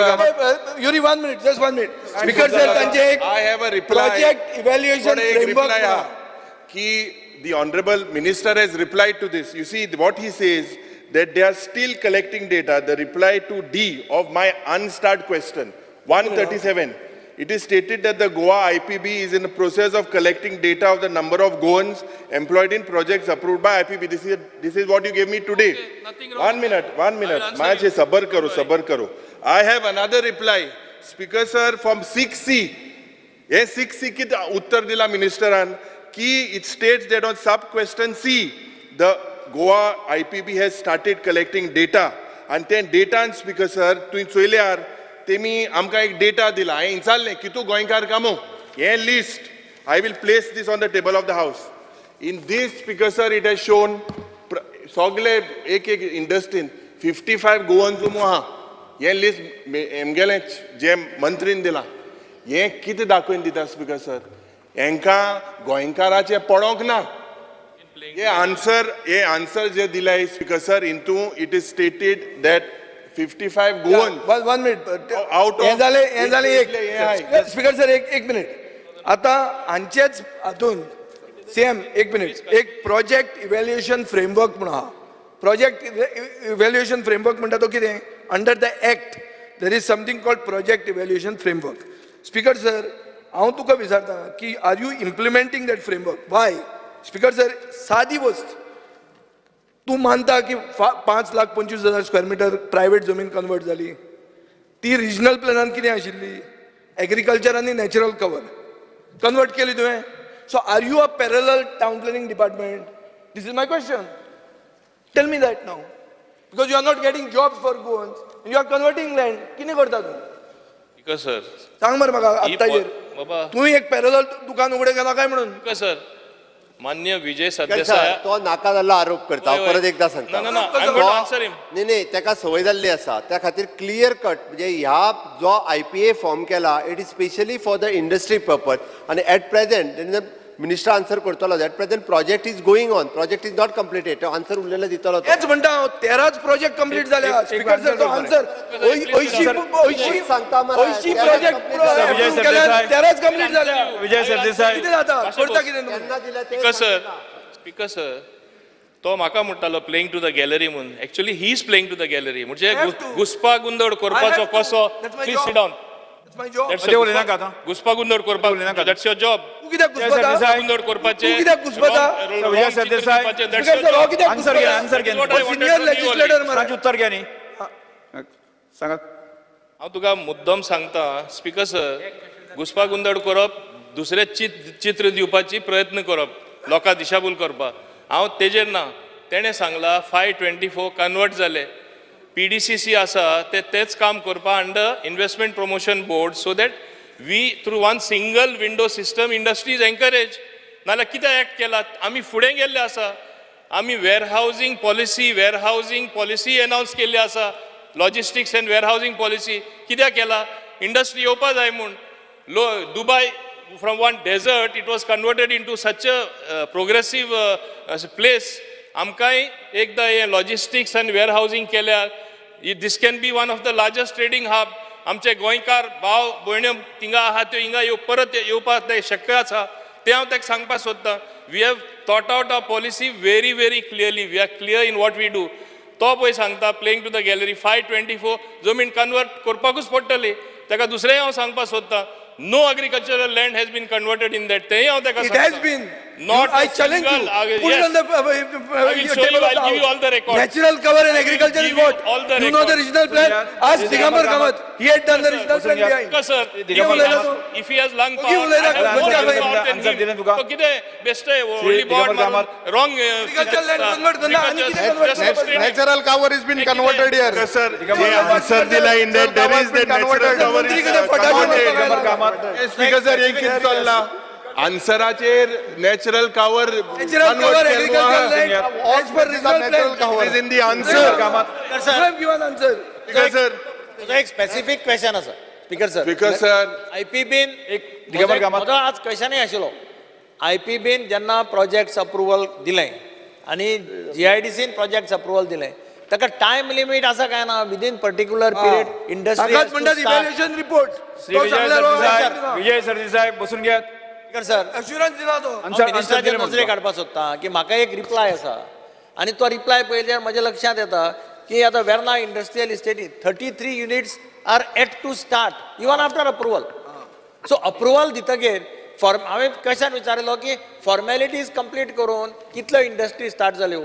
Yuri, 1 minute, just 1 minute. Speaker sir, I have a reply. Project evaluation framework. The Honorable Minister has replied to this. You see, what he says, that they are still collecting data. The reply to D of my unstarred question, 137. It is stated that the Goa IPB is in the process of collecting data of the number of Goans employed in projects approved by IPB. This is what you gave me today. Nothing wrong. 1 minute. Maache sabar karo. I have another reply, Speaker sir, from 6C. Yes, 6C ki uttar dila ministeran ki it states that on sub question C, the Goa IPB has started collecting data. And then data and Speaker sir, tu soilyar temi amka ek data dila. I insalne kitu goinkar kamo. Ye list. I will place this on the table of the house. In this, Speaker sir, it has shown sogle ek industry 55 Goans room आहा हे list हेमगेलें जे मंत्रीन दिला हे कितें दाखोवन दिता speaker sir हांकां गोंयकाराचे पडोंक ना हे answer जे दिलाय speaker sir इंतू it is stated that 55 Goans 1 minute out of- हे जाले एक हे आहे. स्पीकर सर एक मिनिट आता हांचेच हातून सेम एक मिनिट एक प्रोजेक्ट इव्हॅल्युएशन फ्रेमवर्क म्हणून आहा प्रोजेक्ट इव्हॅल्युएशन फ्रेमवर्क म्हणटा तो कितें under the act there is something called project evaluation framework speaker sir हांव तुका विचारता की are you implementing that framework why speaker sir सादी वस्त तूं मानता की 5,25,000 स्क्वेअर मिटर प्रायव्हेट जमीन कन्वर्ट जाली ती रिजनल प्लॅनान कितें आशिल्ली एग्रीकल्चर आनी नॅचरल कवर कन्वर्ट केली तुवें so are you a parallel town planning department this is my question tell me that now because you are not getting jobs for Goans you are converting land कितें करता तूं Because sir, सांग मरे म्हाका आत्ताचेर बाबा तुवें एक पॅरलल दुकान उगडें केला काय म्हणून because sir, मान्य विजय सर, सरदेसाय तो नाका जाल्लो आरोप करता हांव परत एकदा सांगता No, I'm going to answer him. नाही ताका संवय जाल्ली आसा त्या खातीर क्लियर कट म्हणजे ह्या जो IPA फॉर्म केला it is specially for the industry purpose आनी एट प्रेझेंट मिनिस्टर आन्सर करतलो at present project is going on project is not completed answer उरलेलो दितलो तो. हेच म्हणटा हांव 13च प्रोजेक्ट कंप्लीट जाल्या स्पीकर सर तो आन्सर सांगता मरे. 80 प्रोजेक्ट विजय सरदेसाय. 13च कंप्लीट जाल्या विजय सरदेसाय कितें जाता करता कितें तुमी केन्ना दिला ते Speaker sir, तो म्हाका म्हणटालो प्लेइंग टू द गॅलरी म्हणून actually he is playing to the gallery म्हणजे I have to. घुसपा गुंदड करपाचो कसो That's my please job. Sit down That's my job. अरे उलयनाका आतां. घुसपा गुंदड करपाक दॅट्स युअर जॉब तूं कित्याक विजय घुसपता सरदेसाय. गुंदड करपाचे तू कित्याक घुसपता? विजय सरदेसाय. स्पीकर सर हो कित्याक आन्सर घे घुसपता? आन्सर घे सिनियर लेजिस्लेटर मरे तांचे उत्तर घे न्ही सांगा हांव तुका मुद्दम सांगता स्पीकर सर घुसपा गुंदड करप दुसरे चित्र दिवपाची प्रयत्न करप लोकांक दिशाभूल करपाक हांव तेजेर ना तेणें सांगला 524 कन्वर्ट जाले PDCC आसा तेच काम करपा under investment promotion board so that we through one single window system industries encourage नाल्यार कितें एक्ट केला आमी फुडें गेल्ले आसा आमी वेअरहावजींग पॉलिसी अनाउन्स केल्ली आसा लॉजिस्टिक्स एंड वेअरहावजींग पॉलिसी कित्याक केला इंडस्ट्री येवपा जाय म्हूण Dubai from one desert it was converted into such a progressive place amkai ekda ye logistics and warehousing keल्यार this can be one of the largest trading hub आमचे गोंयकार भाव भयण्यो थिंगा आहा त्यो हिंगा परत येवपाक शक्य आसा ते हांव ताका सांगपाक सोदतां we have thought out a policy very clearly we are clear in what we do तो पळय सांगता प्लेइंग टू द गॅलरी 524 जमीन कन्वर्ट करपाकूच पडटली ताका दुसरें हांव सांगपाक सोदतां no agricultural land has been converted in that thing It has been. Not I a challenge single, you. Put it on the I will show you, I'll give you all the records. Natural cover in I will agriculture is give you what? all the You know the records. regional plan? Ask Digambar Kamat. He had done the regional plan behind. Because sir, if he has lung power, बोलले ना, I have more बोलले lung ना, power than answer दिले him. तुका. तो कितें best आहे only bought मारून wrong Agricultural land convert करना, आणि किती convert करना? Natural cover has been converted here. Sir, the answer दिला in that there is the natural cover मंत्री is किती फटाके converted. मारता? Speaker sir, हे कितें चल्ला आन्सराचेर natural cover Natural cover, agricultural land, as per regional plan. is in the answer. You have given answer. Speaker sir, तुझा एक स्पेसिफिक क्वेश्चन आसा स्पीकर सर Speaker sir, IPBन दिगंबर कामत. म्हजो आज क्वेश्चनय आशिल्लो IPBन जेन्ना प्रोजेक्ट्स अप्रुवल दिलें आनी GIDCन प्रोजेक्ट्स अप्रुवल दिलें ताका टायम लिमीट आसा काय ना विदिन पर्टिक्युलर पिरियड इंडस्ट्री ताकाच म्हणटात इव्हॅल्युएशन रिपोर्ट श्री विजय सरदेसाय बसून घ्यात स्पीकर सर अश्युरन्स दिला तो मिनिस्टराचे नजरे काडपाक सोदता की म्हाका एक रिप्लाय आसा आनी तो रिप्लाय पळयल्यार म्हज्या लक्षांत येता की आतां वेर्ना इंडस्ट्रियल इस्टेटीन 33 units are yet to start even after approval so approval दितगेर हांवें क्वेश्चन विचारलो की फॉर्मेलिटीज कंप्लीट करून कितल्यो इंडस्ट्री स्टार्ट जाल्यो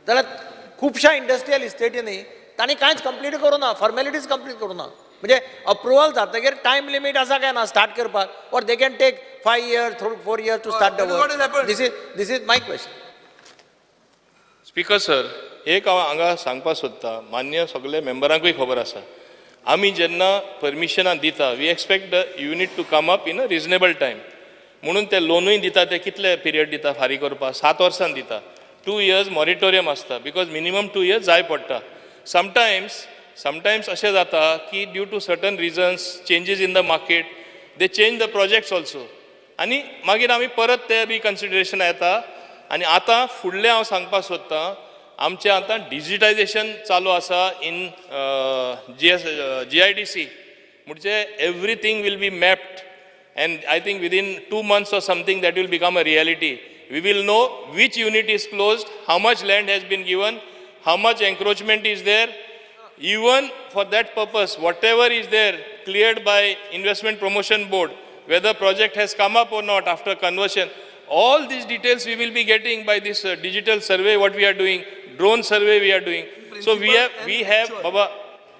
जाल्यार खुबशा इंडस्ट्रियल इस्टेटींनी तांणी कांयच कंप्लीट करूं ना फॉर्मेलिटीज कंप्लीट करूं ना म्हणजे अप्रुवल जातकीर टायम लिमीट आसा काय ना स्टार्ट करपाक और they can take 5 years 4 years to start the work this is my question speaker sir एक हांव हांगा सांगपाक सोदतां मान्य सगळे मेंबरांकूय खबर आसा आमी जेन्ना परमिशनां दिता we expect the unit to come up in a reasonable time म्हणून ते लोनूय दिता ते कितले पिरियड दिता फारीक करपाक 7 वर्सां दिता 2 years मॉरिटोरियम आसता बिकॉज मिनिमम 2 years जाय पडटा sometimes अशें जाता की due to certain reasons changes in the market they change the projects also आनी मागीर आमी परत ते रिकन्सिडरेशन येता आनी आतां फुडलें हांव सांगपाक सोदतां आमचें आतां डिजिटायजेशन चालू आसा इन GIDC म्हणजे everything will be mapped and I think within 2 months or something that will become a reality. We will know which unit is closed, how much land has been given, how much encroachment is there. Even for that purpose, whatever is there cleared by Investment Promotion Board, whether project has come up or not after conversion, all these details we will be getting by this digital survey what we are doing, drone survey we are doing. So we have Baba.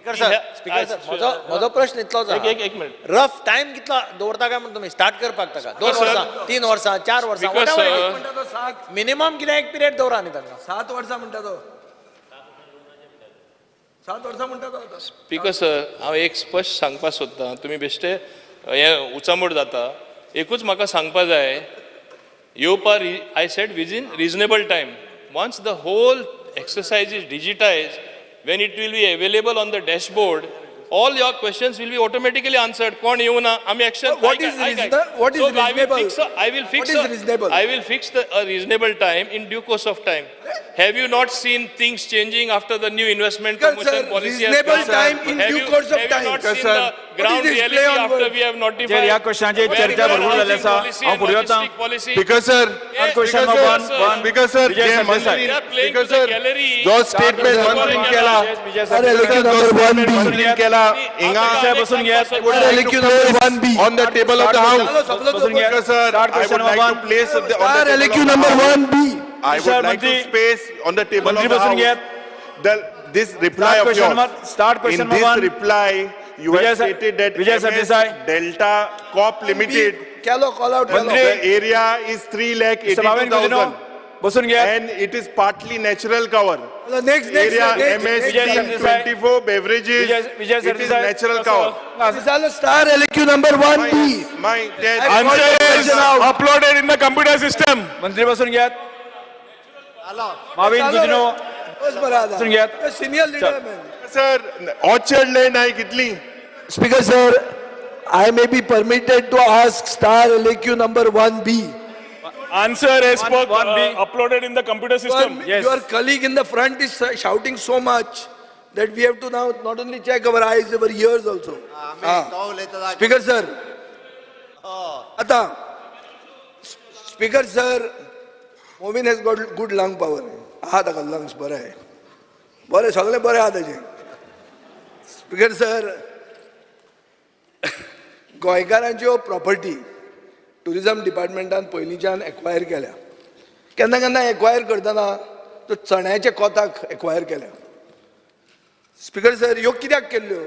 Speaker sir म्हजो प्रश्न इतलोच एक minute rough time कितलो दवरता काय म्हणून तुम्ही start करपाक ताका 2 वर्सां 3 वर्सां 4 वर्सां मिनिमम कितें एक पिरियड दवरा न्ही तांकां 7 वर्सां म्हणटा तो 7 वर्सां म्हणटा तो स्पीकर सर हांव एक स्पश्ट सांगपाक सोदतां तुमी बेश्टे हें उचामोड जाता एकूच म्हाका सांगपाक जाय येवपाक आय सेड विजीन reasonable time once the whole exercise is digitised when it will be available on the dashboard, all your questions will be automatically answered. Kon yuna, ami action. What is reasonable? I will fix a reasonable time in due course of time. Have you not seen things changing after the new investment promotion policy has reasonable come? time in due course of time. Have you not seen the ground reality after we have notified? या क्वेश्चनाची चर्चा भरपूर जाली आसा हांव फुडें वतां speaker sir question number 1 speaker sir जे मंत्री स्पीकर सर जो स्टेटमेंट मंत्रीन केला मंत्रीन केला हिंगा बसून घ्या on the table of the house speaker sir I would like to place on the table number 1B I would like to space on the table of the house this reply of yours start question in number this 1 reply you have stated that MS Delta Corp Limited the area is 3,80,000 बसून घ्या and it is partly natural cover next area MS 24 beverages it is natural cover star LQ number 1B my Answer is uploaded in the computer system. मंत्री बसून घ्या माविन गुजनो बसून घ्या senior leader sir orchard land आहे कितली Speaker sir, I may be permitted to ask star LQ number 1B. Answer is uploaded in the computer system. Yes. Your colleague in the front is shouting so much that we have to now not only check our eyes, our ears also. Speaker sir, Ata, Speaker sir, Movin has got good lung power. Aha, the lungs bore hai. Bore, sagle bore aha taje. Speaker sir, गोंयकारांच्यो property tourism डिपार्टमेंटान पयलींच्यान acquire केल्या केन्ना केन्ना acquire करतना तो चण्याच्या कोताक एक्वायर केल्या स्पीकर सर ह्यो कित्याक केल्ल्यो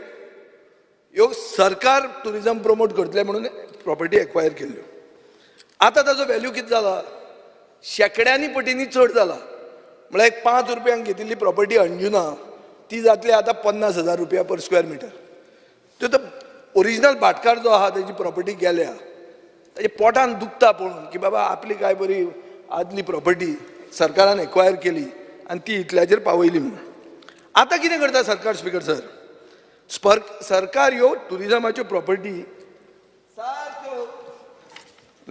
ह्यो सरकार टुरिजम प्रमोट करतले म्हणून प्रॉपर्टी एक्वायर केल्ल्यो आतां ताजो व्हॅल्यू कितें जाला शेकड्यांनी पटींनी चड जाला म्हळ्यार एक 5 रुपयांक घेतिल्ली प्रॉपर्टी अंजुना ती जातली आतां 50,000 रुपया पर स्क्वेअर मिटर तो ओरिजिनल भाटकार जो आहा ताची प्रॉपर्टी गेल्या ताच्या पोटान दुखता पळोवन की बाबा आपली काय बरी आदली प्रॉपर्टी सरकारान एक्वायर केली आनी ती इतल्याचेर पावयली म्हणून आतां कितें करता सरकार स्पीकर सर सरकार ह्यो टुरिजमाच्यो प्रॉपर्टी सारक्यो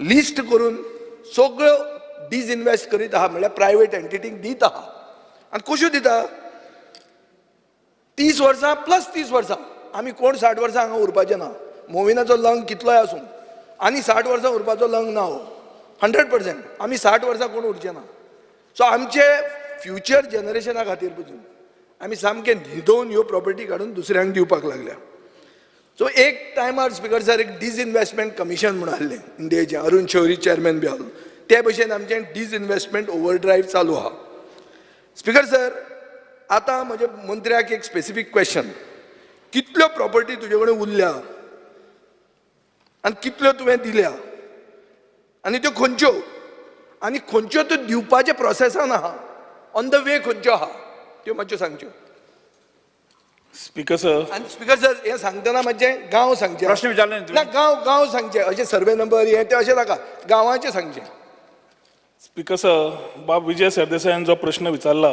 लिस्ट करून सगळ्यो डिसइन्वेस्ट करीत आहा म्हळ्यार प्रायवेट एंटिटीक दीत आहा आनी कश्यो दिता 30 वर्सां प्लस 30 वर्सां आमी कोण 60 वर्सां हांगा उरपाचें ना मोविनाचो लंग कितलोय आसूं आनी 60 वर्सां उरपाचो लंग ना हो 100% आमी 60 वर्सां कोण उरचे ना सो आमचे फ्युचर जनरेशना खातीर पसून आमी सामके न्हिदोवन ह्यो प्रॉपर्टी काडून दुसऱ्यांक दिवपाक लागल्या सो एक टायमार स्पीकर सर एक डिसइन्वेस्टमेंट कमिशन म्हूण आहलें इंडियेचें अरुण शौरी चेअरमॅन बी आहलो ते भशेन आमचें डिसइन्वेस्टमेंट ओवरड्रायव्ह चालू आहा स्पीकर सर आतां म्हज्या मंत्र्याक एक स्पेसिफीक क्वेश्चन कितल्यो प्रॉपर्टी तुजे कडेन उरल्या आनी कितल्यो तुवें दिल्या आनी त्यो खंयच्यो आनी खंयच्यो त्यो दिवपाच्या प्रोसेसान आहा ऑन द वे खंयच्यो आहा त्यो मातश्यो सांगच्यो स्पीकर सर आनी स्पीकर सर हें सांगतना मातशें गांव सांगचे प्रश्न विचारले ना गांव सांगचे अशें सर्वे नंबर हें तें अशें नाका गांवाचें सांगचें स्पीकर सर बाब विजय सरदेसायान जो प्रश्न विचारला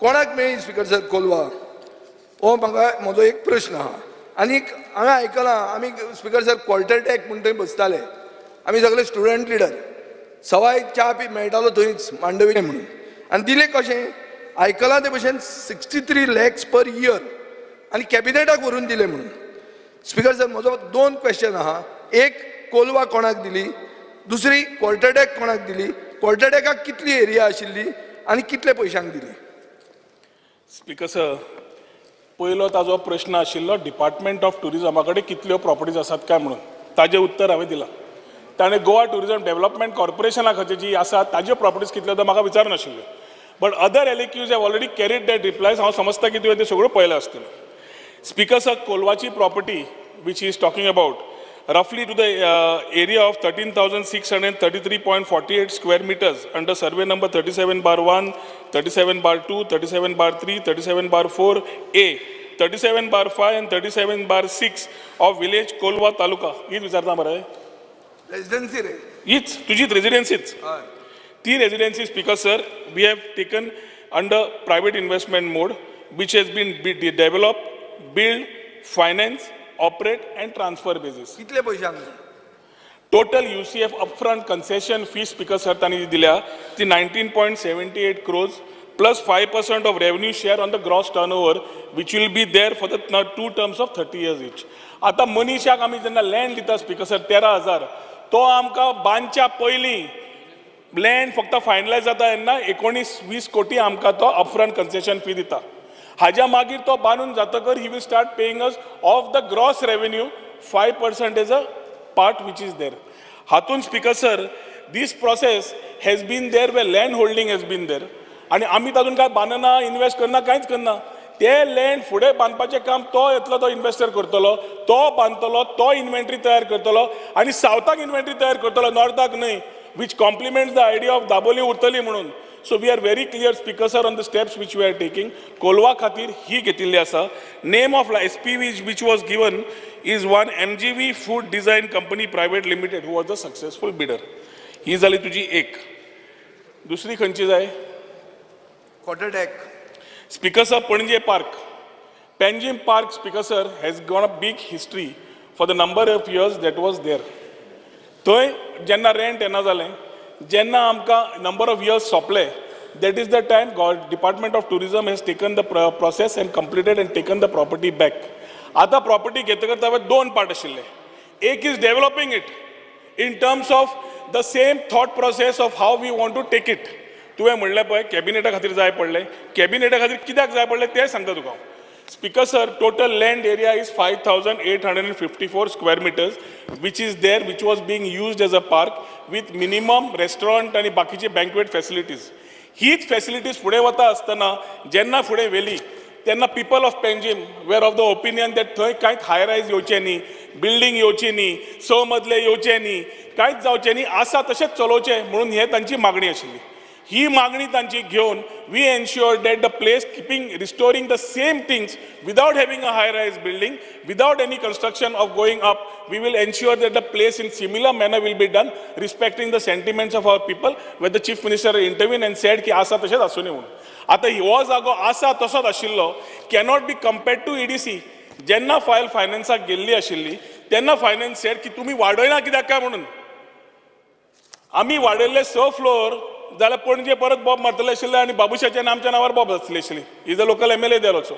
कोणाक मेळ्ळी स्पीकर सर कोलवा हो म्हाका म्हजो एक प्रश्न आहा आनी हांवें आयकलां आमी स्पीकर सर क्वॉल्टरटॅक म्हूण थंय बसताले आमी सगळे स्टुडंट लिडर सवाय च्या मेळटालो थंयच मांडवी म्हणून आनी दिलें कशें आयकलां ते भशेन 63 lakhs पर इयर आनी कॅबिनेटाक व्हरून दिलें म्हणून स्पीकर सर म्हजो 2 क्वेश्चन आहा एक कोलवा कोणाक दिली दुसरी क्वॉल्टरटॅक कोणाक दिली क्वॉल्टरटॅकाक कितली एरिया आशिल्ली आनी कितले पयशांक दिली स्पीकर सर पयलो ताजो प्रश्न आशिल्लो डिपार्टमेंट ऑफ टुरिजमा कडेन कितल्यो प्रॉपर्टीज आसात काय म्हणून ताजें उत्तर हांवें दिलां ताणें गोवा टुरिजम डेव्हलपमेंट कॉर्पोरेशना खातीर जी आसा ताज्यो प्रॉपर्टीज कितल्यो तो म्हाका विचारनाशिल्ल्यो but other LQs have already carried that replies हांव समजता की तुवें त्यो सगळ्यो पळयल्यो आसतल्यो स्पीकर सर कोलवाची property which he is talking about roughly to the area of 13,633.48 square meters under survey number 37/1, 37/2, 37/3, 37/4A, 37/5 and 37/6 of village Kolwa Taluka. हीच विचारता मरे रेसिडेन्सी रे हीच तुझीच रेसिडेन्सीच ती residency speaker sir we have taken under private investment mode which has been developed, build, finance, operate and transfer basis. कितले पयशांक Total UCF upfront concession fee speaker sir तांणी दिल्या ती 19.78 crores plus 5% of revenue share on the gross turnover which will be there for the 2 terms of 30 years each. आता मनीषाक आमी जेन्ना land दिता speaker sir 13,000 तो आमकां बांदच्या पयलीं लँड फक्त फायनलायज जाता तेन्ना 19-20 कोटी आमकां तो अपफ्रंट कन्सेशन फी दिता हाज्या मागीर तो बांदून जातकर he will start paying us of the gross revenue 5% as a part which is there हातून speaker sir this process has been there way land holding has been there आनी आमी तातूंत काय बांदना इन्वेस्ट करना कांयच करना ते लँड फुडें बांदपाचें काम तो येतलो तो इन्वेस्टर करतलो तो बांदतलो तो इन्व्हेंटरी तयार करतलो आनी सावथाक इन्व्हेंटरी तयार करतलो नॉर्थाक न्हय which complements the idea of Dabolim उरतली म्हणून so we are very clear speaker sir on the steps which we are taking Kolwa खातीर ही घेतिल्ली आसा name of SPV which was given is one MGV Food Design Company Private Limited who was the successful bidder ही जाली तुजी एक दुसरी खंयची जाय क्वॉर्टरटॅक स्पीकर सर पणजे park Panjim park speaker sir has got a big history for the number of years that was there थंय जेन्ना रेंट येना जालें जेन्ना आमकां नंबर ऑफ इयर्स सोंपले that is the time Department of Tourism has taken the process and completed and taken the property back. आता property घेतकर तांवें 2 पार्ट आशिल्ले एक is developing it in terms of the same thought process of how we want to take it तुवें म्हणलें पळय कॅबिनेटा खातीर जाय पडलें कॅबिनेटा खातीर कित्याक जाय पडलें तें सांगता तुका Speaker sir, total land area is 5,854 square meters, which is there, which was being used as a park with minimum restaurant and बाकीचे banquet facilities. हीच facilities फुडें वता आसतना जेन्ना फुडें वेली तेन्ना people of Panjim were of the opinion that थंय कांयच high rise येवचें न्ही, building येवची न्ही, 6 मजले येवचे न्ही, कांयच जावचें न्ही, आसा तशेंच चलोवचें म्हणून हे तांची मागणी आशिल्ली. ही मागणी तांची घेवन we ensure that the place keeping restoring the same things without having a high rise building without any construction of going up we will ensure that the place in similar manner will be done respecting the sentiments of our people when the chief minister इंटरव्यून and said की आसा तशेंच आसूं न्ही म्हणून आता हो जागो आसा तसोच आशिल्लो cannot be compared to EDC जेन्ना फायल फायनान्साक गेल्ली आशिल्ली तेन्ना फायनान्स सेड की तुमी वाडयना कित्याक काय म्हणून आमी वाडयल्ले 6 फ्लोर जाल्यार पणजे परत बॉब मारतले आशिल्ले आनी बाबुशाच्या आमच्या नांवार बॉब आसतली आशिल्ली is a local MLA there also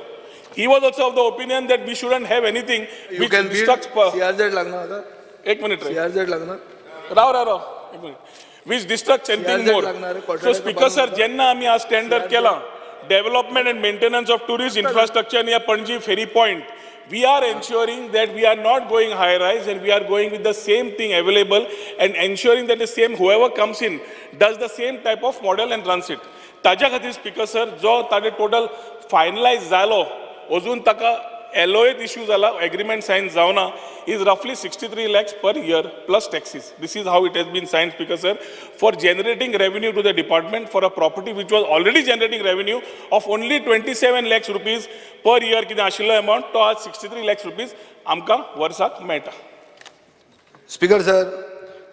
he was also of the opinion that we shouldn't have anything you can CRZ लागना आता एक मिनिट CRZ लागना राव एक minute which distracts anything more so speaker sir जेन्ना आमी आज टेंडर केला development and maintenance of tourist infrastructure near Panaji ferry point we are ensuring that we are not going high rise and we are going with the same thing available and ensuring that the same whoever comes in does the same type of model and runs it ताज्या खातीर speaker sir जो ताजे total finalise जालो अजून ताका LOA issue जाला agreement Sion जावना is roughly 63 lakhs per year plus taxes. This is how it has been signed, Speaker sir, for generating revenue to the department for a property which was already generating revenue of only 27 lakhs rupees per year कितें आशिल्लो amount तो आज 63 lakhs rupees आमकां वर्साक मेळटा. Speaker sir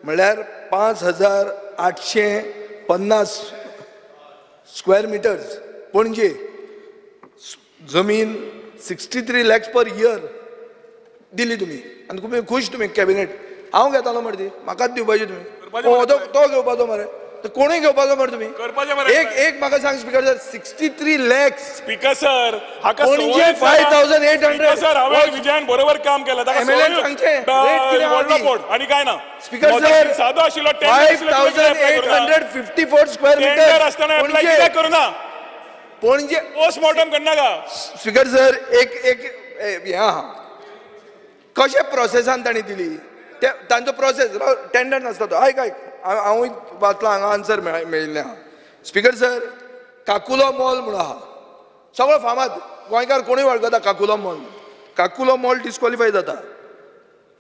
म्हळ्यार 5,850 square metres Panaji जमीन 63 lakhs per year दिली तुम्ही आणि तुम्ही खुश तुम्ही कॅबिनेट हांव घेतालो मरे ती म्हाकाच दिवपाची तुम्ही तो घेवपाचो मरे तर कोणूय घेवपाचो मरे तुम्ही एक म्हाका सांग speaker sir 63 lakhs speaker sir हाका पणजे 5800 सर हांवें विजयान बरोबर काम केलं ताका MLN सांगचे rate कितें आहा व्हडलो ती? बोर्ड आणि काय ना स्पीकर सर सादो आशिल्लो 5854 स्क्वेअर टेंडर मीटर असताना अप्लाय कित्याक करूना पणजे पोस्टमॉर्टम करनाका स्पीकर सर एक हें आहा कशे प्रोसेसान तांणी दिली तांचो प्रोसेस टेंडर नासता तो आयक हांवूय वाचला हांगा आन्सर मेळिल्लें आहा स्पीकर सर काकुलो मॉल म्हणून आहा सगळो फामाद गोंयकार कोणूय वळखता काकुलो मॉल डिस्क्वॉलिफाय जाता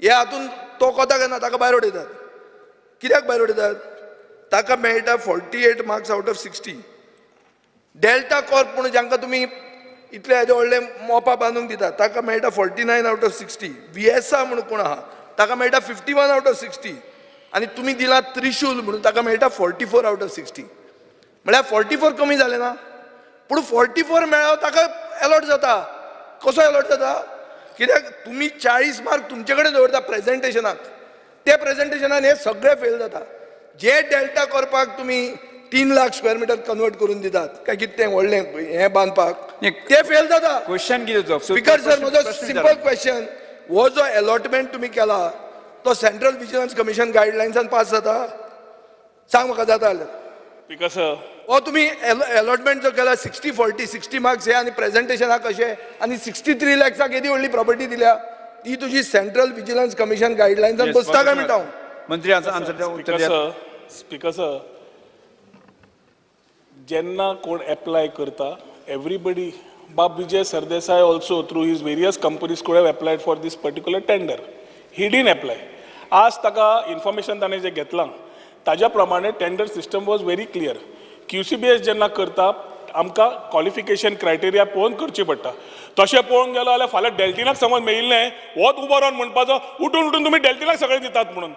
हे हातून तो कोताक येना ताका भायर उडयतात कित्याक भायर उडयतात ताका मेळटा 48 marks out of 60 delta Corp म्हणून जांकां तुमी इतले हेजे व्हडले मोपा बांदूंक दितात ताका मेळटा 49 आउट ऑफ 60 VSA म्हणून कोण आहा ताका मेळटा 51 आउट ऑफ 60 आनी तुमी दिला त्रिशूल म्हणून ताका मेळटा 44 आउट ऑफ 60 म्हळ्यार 44 कमी जाले ना पूण 44 मेळ्ळो ताका अलॉट जाता कसो अलॉट जाता कित्याक तुमी 40 मार्क तुमचे कडेन दवरता प्रेजेंटेशनाक ते प्रेजेंटेशनान हे सगळे फेल जाता जे डेल्टा करपाक तुमी 3 लाख स्क्वेअर मीटर कन्वर्ट करून दितात काय कितें तें व्हडलें हें बांदपाक ते फेल जाता क्वेश्चन कितें स्पीकर सर म्हजो सिंपल क्वेश्चन हो जो अलॉटमेंट तुम्ही केला तो सेंट्रल विजिलन्स कमिशन गायडलायन्सान पास जाता सांग म्हाका जाता जाल्यार स्पीकर सर हो तुम्ही अलॉटमेंट जो केला 60-40 मार्क्स हे आणि प्रेझेंटेशनाक कशें आणि 63 लॅक्साक येदी व्हडली प्रॉपर्टी दिल्या ती तुजी सेंट्रल विजिलन्स कमिशन गायडलायन्सान बसता काय म्हणटा मंत्री आन्सर स्पीकर सर जेन्ना कोण एप्लाय करता everybody Bob Vijay Sardesai also through his various companies could have applied for this particular tender. He didn't apply. आज ताका इन्फॉर्मेशन ताणें जें घेतलां ताज्या प्रमाणे tender system was very clear QCBS जेन्ना करता आमकां क्वॉलिफिकेशन क्रायटेरिया पळोवन करची पडटा तशें पळोवंक गेलो जाल्यार फाल्यां डेल्टिनाक समज मेळिल्लें वोच उबो रावन म्हणपाचो उठून उठून तुमी डेल्टिनाक सगळें दितात म्हणून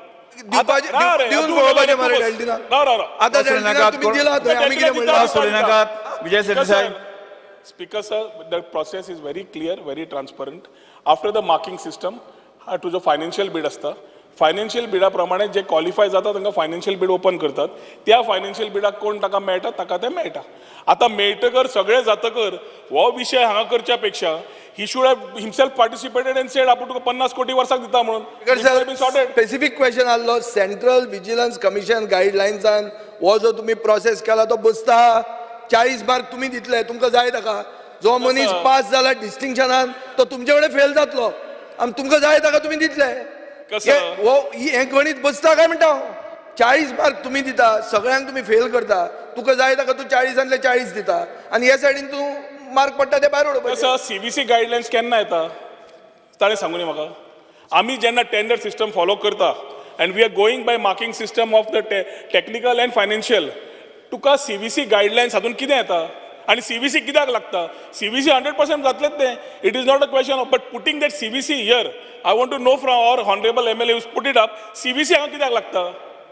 विजय Sardesai Speaker sir, the process is very clear, very transparent. After the marking system, to जो फायनान्शियल बीड असता फायनान्शियल बिडा प्रमाणे जे क्वॉलिफाय जाता तांकां फायनान्शियल बीड ओपन करतात त्या फायनान्शियल बिडाक कोण ताका मेळटा ताका तें मेळटा आतां मेळटकर सगळें जातकर हो विशय हांगा करच्या पेक्षा he should have himself participated and said आपूण तुका 50 कोटी वर्साक दिता म्हणून स्पेसिफीक क्वेश्चन आसलो सेंट्रल विजिलन्स कमिशन गायडलायन्सान हो जो तुमी प्रोसेस केला तो बसता 40 मार्क तुम्ही दितले तुमकां जाय ताका जो मनीस पास जाला डिस्टिंक्शनान तो तुमचे कडेन फेल जातलो आनी तुमकां जाय ताका तुमी दितले हे गणित बसता काय म्हणटा 40 मार्क तुम्ही दिता सगळ्यांक तुम्ही फेल करता तुका जाय ताका तूं 40 40 दिता आनी ह्या सायडीन तूं मार्क पडटा ते भायर उडोवपाचे CBC गायडलायन्स केन्ना येता ताणें सांगून म्हाका आमी जेन्ना टेंडर सिस्टम फॉलो करता and we are going by marking system of the technical and financial तुका CBC गायडलायन्स हातून कितें येता आनी CBC कित्याक लागता CBC 100% जातलेच तें it is not a question of but putting that CBC here I want to know from our honourable MLA who's put it up CBC हांगा कित्याक लागता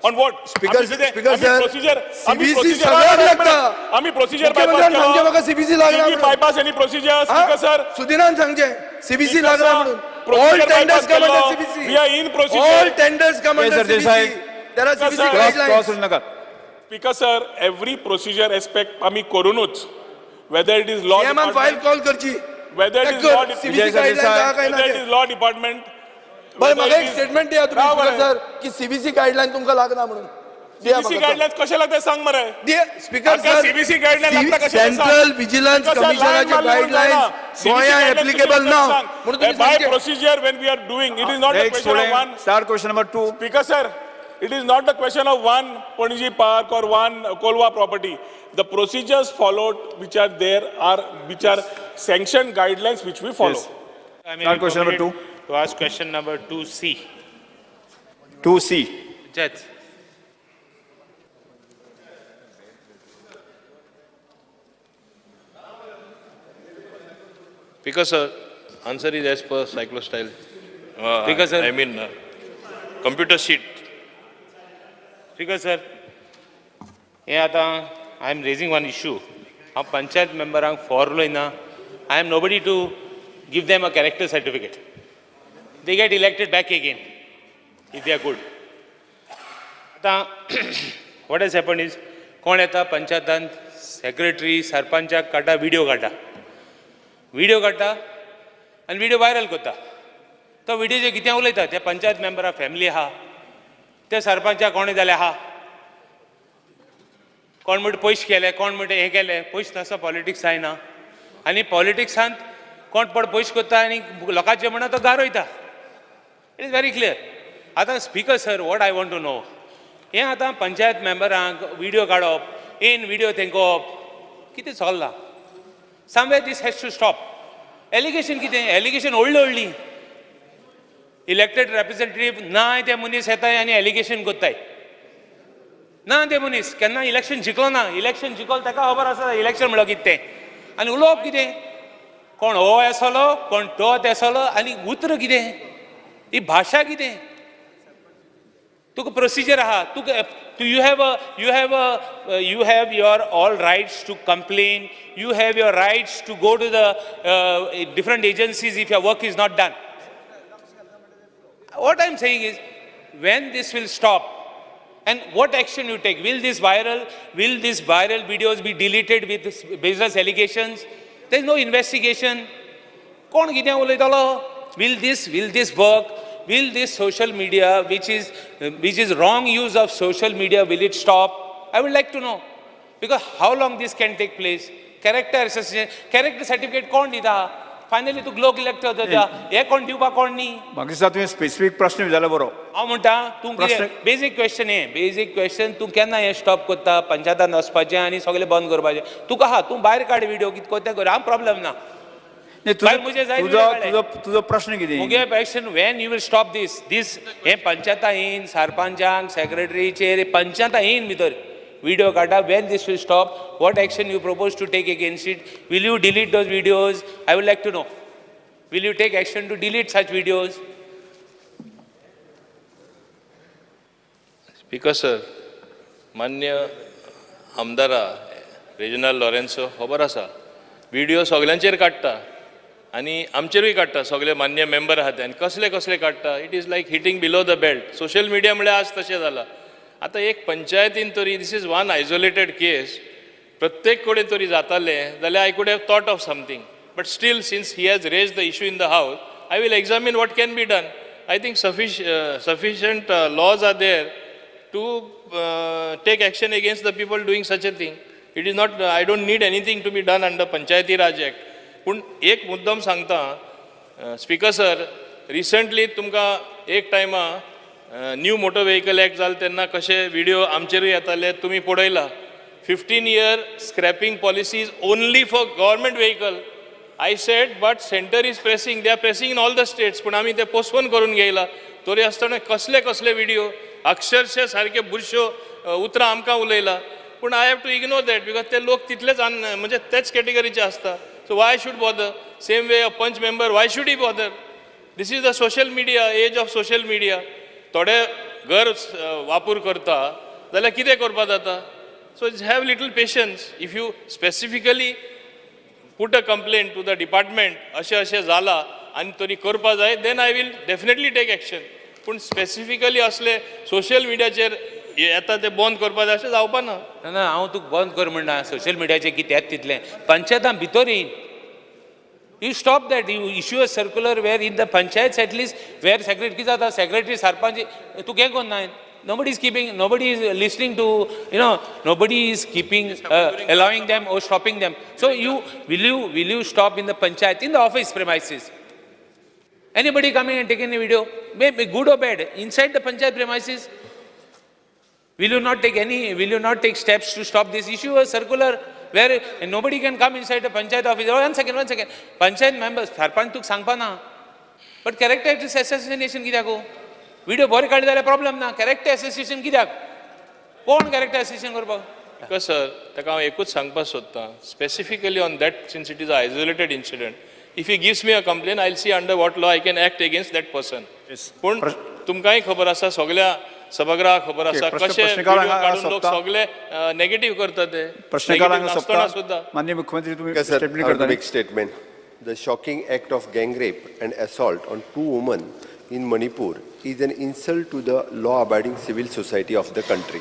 ऑन वॉट स्पीकर प्रोसिजर आमी procedure bypass any procedure speaker sir सुदिनान सांगचे CBC लागला म्हणून all tenders come under CBC we are in procedure all tenders come under CBC there are CBC guidelines speaker sir every procedure aspect आमी करूनच whether it is law file call करची whether it is law department बरं म्हाका एक statement दिया तुम्ही sir की CBC गायडलाइन तुमकां लागना म्हणून CBC गायडलाइन्स कशे लागता सांग मरे स्पीकर सर CBC गायडलाइन लागता कशे सेंट्रल विजिलन्स कमिशनाचे गायडलाइन्स गोंया एप्लिकेबल ना म्हणून तुम्ही by procedure when we are doing it is not a question of one start question number 2 speaker sir it is not the question of one Panji park or one Kolwa property the procedures followed which are there which are sanctioned guidelines which we follow start question number 2 to ask question number 2C 2C Judge Because sir, answer is as per cyclostyle. Because sir, I mean computer sheet. Speaker sir, हे आता I am raising one issue हांव पंचायत मेंबरांक फॉरलोय ना I am nobody to give them a character certificate. They get elected back again if they are good. What has happened is, कोण येता पंचायतान secretary सरपंचाक काडटा video काडटा आनी video viral करता. तो video जे कितें उलयता ते पंचायत मेंबरा फॅमिली आहा, ते सरपंचाक कोणें जालें आहा, कोण म्हणटा पयशे केले, कोण म्हणटा हें केलें. पयशे नसो पॉलिटिक्स जायना. आनी पॉलिटिक्सांत कोण पड पयशे करता आनी लोकांचे म्हणा तो गारोयता. It is very clear. आतां speaker sir, what I want to know, हें आतां पंचायत मेंबरांक व्हिडिओ काडप, इन व्हिडिओ तेंकोवप, कितें चल्लां? Somewhere this has to stop. Allegation कितें? एलिगेशन व्हडलीं इलेक्टेड रेप्रेझेंटेटिव्ह नाय ते मनीस येताय आनी एलिगेशन कोत्ताय. ना ते मनीस केन्ना इलेक्शन जिखलो ना. इलेक्शन जिखलो ताका खबर आसा इलेक्शन म्हणल्यार कितें तें. आनी उलोवप कितें? कोण हो येसलो, कोण तो तेसलो, आनी उतर कितें? ही भाशा कितें? तुका प्रोसिजर आहा. You have your all rights to complain. You have your rights to go to the different agencies if your work is not done. What I'm saying is, when this will stop, and what action you take? Will these viral videos be deleted with this business allegations? There is no investigation. कोण कितें उलयतलो? Will this work? Will this social media, which is wrong use of social media, will it stop? I would like to know. Because how long this can take place? Character assassination, character certificate कोण दिता? Finally तूं लोक elect जाता, हे कोण दिवपा कोण न्ही? बाकी दिसता तुवें स्पेसिफीक प्रश्न विचारला बरो. हांव म्हणटा तूं बेजीक क्वेश्चन बेजीक क्वेश्चन तूं केन्ना हें स्टॉप करता? पंचायतान वचपाचें आनी सगळें बंद करपाचें. तुका आहा, तूं भायर काड व्हिडिओ कितें कोत्तें कर, हांव प्रॉब्लेम ना. तुजो प्रश्न कितें? मुगे question, when you will stop this हे पंचायता येयन सरपंचांक सेक्रेटरीचेर पंचायता येयन भितर व्हिडिओ काडटा. when this will stop, what action you propose to take against it? Will you delete those videos? I would like to know. Will you take action to delete such videos? Speaker sir, मान्य आमदारा regional Lourenço खबर आसा video सगळ्यांचेर काडटा आनी आमचेरूय काडटा, सगळे मान्य member आहात आनी कसले कसले काडटा. It is like hitting below the belt. Social media म्हळ्यार आज तशें जालां. आतां एक पंचायतीन तरी, this is one isolated case, प्रत्येक कडेन तरी जातालें जाल्यार I could have thought of something. But still, since he has raise the issue in the house, I will examine what can be done. I think sufficient laws are there to take action against the people doing such a thing. It is not, I don't need anything to be done under Panchayati Raj Act. पूण एक मुद्दम सांगता speaker sir, recently तुमकां एक टायमा new motor vehicle act जालें तेन्ना कशे व्हिडिओ आमचेरूय येताले, तुमी पळयला. 15-year scrapping policy is only for government vehicle. I said, but center is pressing, they are pressing in all the states. पूण आमी ते पोस्टपोन करून घेयला. तरी आसतना कसले कसले व्हिडिओ, अक्षरशः सारके बुरश्यो उतरां आमकां उलयला. पूण I have to ignore that, because ते लोक तितलेच म्हणजे तेच कॅटेगरीचे आसता. So why should bother? Same way a punch member, why should he bother? This is the social media, age of social media. थोडे घर वापर करता जाल्यार कितें करपा जाता? So have little patience. If you specifically put a complaint to the department, अशें जाला आनी तरी करपा जाय, then I will definitely take action. पूण स्पेसिफिकली असले सोशल मिडियाचेर येता ते बंद करपा जाय अशें जावपा ना. ना हांव तुका बंद कर म्हणना. सोशल मिडियाचेर कितें तितलें पंचायतां भितर येयन. You stop that. You issue a circular where in the panchayats at least, where secretary कितें जाता, secretary sarpanch तूं हें कोन्ना. Nobody is listening to, nobody is keeping, allowing them or stopping them. So will you stop in the panchayat, in the office premises? Anybody coming and taking a video, maybe good or bad, inside the panchayat premises? Will you not take steps to stop this? Issue a circular where nobody can come inside the panchayat office. Oh, one second. Panchayat members, sarpanch tuk sangpa na. But character assassination कित्याक? Video बरे काडले जाल्यार problem ना. Character assassination कित्याक? कोण character assassination करपाक? Because sir, ताका हांव एकूच सांगपाक सोदतां, specifically on that, since it is an isolated incident, if he gives me a complaint, I'll see under what law I can act against that person. पूण तुमकांय खबर आसा, सगळ्या सभागृहाक खबर आसा कशे व्हिडिओ काडून लोक सगळे नेगेटिव्ह करतात ते. प्रश्नकारांक सोंपता. माननीय मुख्यमंत्री, तुम्ही स्टेटमेंट करता. Statement the shocking act of gang rape and assault on 2 women in Manipur is an insult to the law-abiding civil society of the country.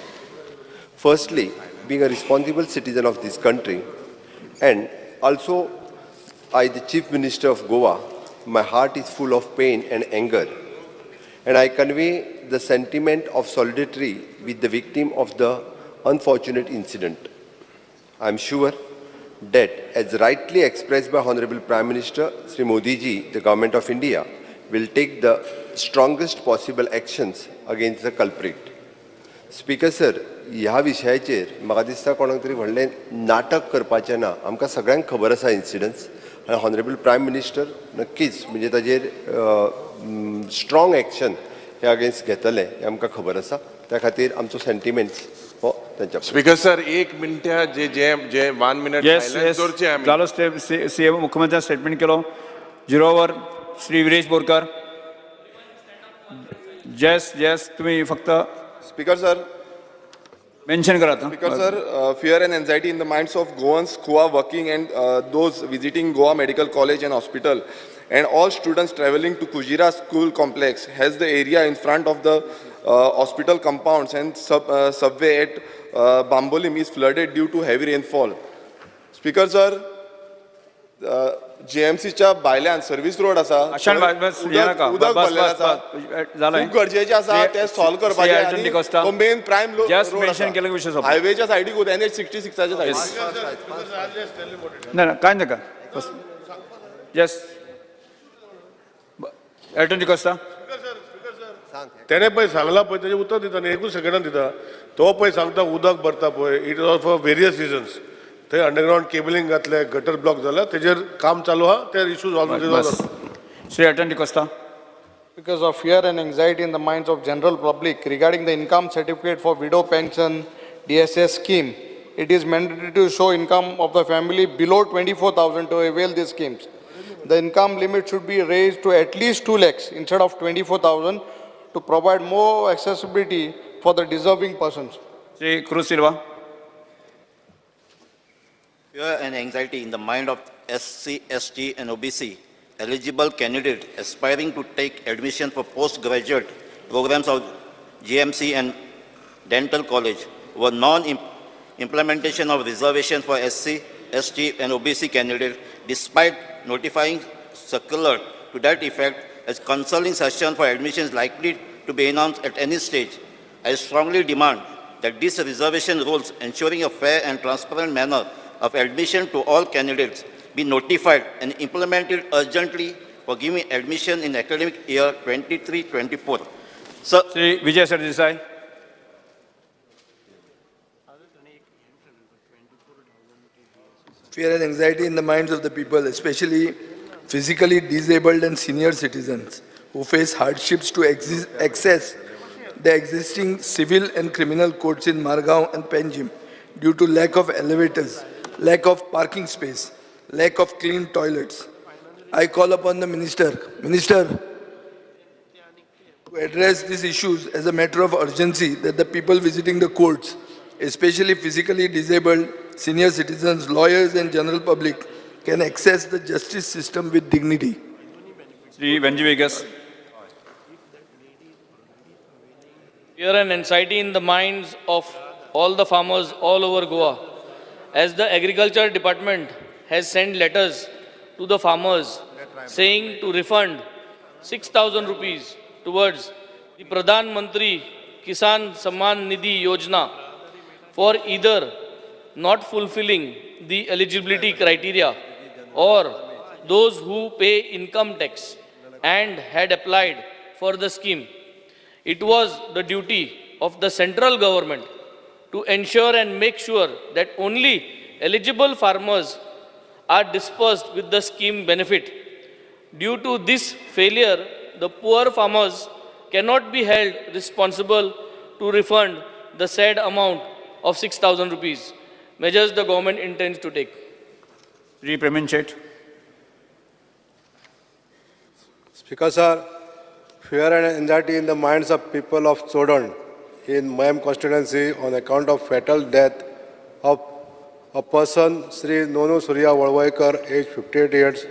Firstly, being a responsible citizen of this country, and also I, the Chief Minister of Goa, my heart is full of pain and anger, and I convey the sentiment of solidarity with the victim of the unfortunate incident. I am sure that, as rightly expressed by Honorable Prime Minister Sri Modi ji, the Government of India will take the strongest possible actions against the culprit. Speaker sir, ह्या विशयाचेर म्हाका दिसता कोणाक तरी व्हडलें नाटक करपाचें ना. आमकां सगळ्यांक खबर आसा इन्सिडन्स, आनी हॉनरेबल प्रायम मिनिस्टर नक्कीच म्हणजे ताजेर स्ट्रॉंग एक्शन हे अगेन्स्ट घेतले हें आमकां खबर आसा. त्या खातीर आमचो सेंटिमेंट्स हो तांच्या. स्पीकर सर, 1 मिनिट जे 1 मिनिट सायलेंस दवरचें आमी. जालो सीएम मुख्यमंत्र्यान स्टेटमेंट केलो. 0 ओवर श्री विरेश बोरकार. येस तुम्ही फक्त स्पीकर सर, मेन्शन करा. Speaker sir, fear and anxiety in the minds of Goans who are working and those visiting Goa Medical College and Hospital and all students travelling to Kujira School Complex has the area in front of the hospital compounds and subway at Bambolim is flooded due to heavy rainfall. Speaker sir, JMCच्या भायल्यान service road आसा, उदक भरलेलें आसा, खूप गरजेचें आसा ते solve करपाचें आनी तो मेन प्रायम रोड आसा हायवेच्या सायडीक NH 66च्या सायडीक. ना कांय नाका. येस एल्टन डिकोस्टा. त्याने पळय सांगला पळय तेजें उत्तर दिता न्ही, 1 सेकंडान दिता. तो पळय सांगता उदक भरता पळय, it is for various reasons. थंय अंडरग्राउंड केबलिंग घातले, गटर ब्लॉक जाला, तेजेर काम चालू आहा, ते issues already. Shri Elton D'Costa. Because of fear and anxiety in the minds of general public regarding the income certificate for widow pension DSS scheme, it is mandatory to show income of the family below 24,000 to avail these schemes. The income limit should be raised to at least 2 lakhs instead of 24,000 to provide more accessibility for the deserving persons. Sri Cruz Silva. Fear and anxiety in the mind of SC, ST and OBC eligible candidates aspiring to take admission for postgraduate programs of GMC and dental college were non-implementation of reservation for SC, ST and OBC candidates despite notifying circular to that effect as counseling session for admission is likely to be announced at any stage. I strongly demand that these reservation rules ensuring a fair and transparent manner of admission to all candidates be notified and implemented urgently for giving admission in academic year 23-24. Sir, Sri Vijay Sardesai. Fear and anxiety in the minds of the people, especially physically disabled and senior citizens who face hardships to access the existing civil and criminal courts in Margao and Panjim due to lack of elevators, lack of parking space, lack of clean toilets. I call upon the Minister to address these issues as a matter of urgency that the people visiting the courts, especially physically disabled, senior citizens, lawyers and general public can access the justice system with dignity. Sri Venji Vegas. Fear and anxiety in the minds of all the farmers all over Goa, as the Agriculture Department has sent letters to the farmers saying to refund 6,000 rupees towards the Pradhan Mantri Kisan Samman Nidhi Yojana for either not fulfilling the eligibility criteria or those who pay income tax and had applied for the scheme. It was the duty of the central government to ensure and make sure that only eligible farmers are dispersed with the scheme benefit. Due to this failure, the poor farmers cannot be held responsible to refund the said amount of 6,000 rupees. Measures the government intends to take. Sri Premin Chet. Speaker sir, fear and anxiety in the minds of people of Sodon in Mayam constituency on account of fatal death of a person, Sri Nonu Surya Valvaikar, age 58 years,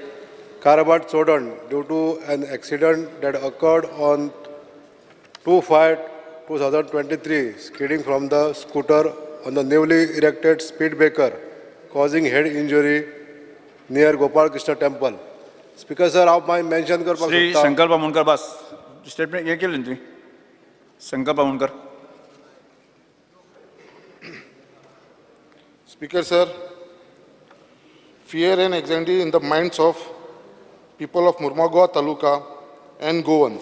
Karabat Sodan due to an accident that occurred on 2/5/2023, skidding from the scooter on the newly erected speed breaker, causing head injury near Gopal Krishna temple. Speaker sir, हांव mention करपाक श्री सोदतां. संकल्प आमोणकर बस statement हे केलें तुवें संकल्प Amonkar. Speaker sir, fear and anxiety in the minds of people of Murmagaon Taluka and Goan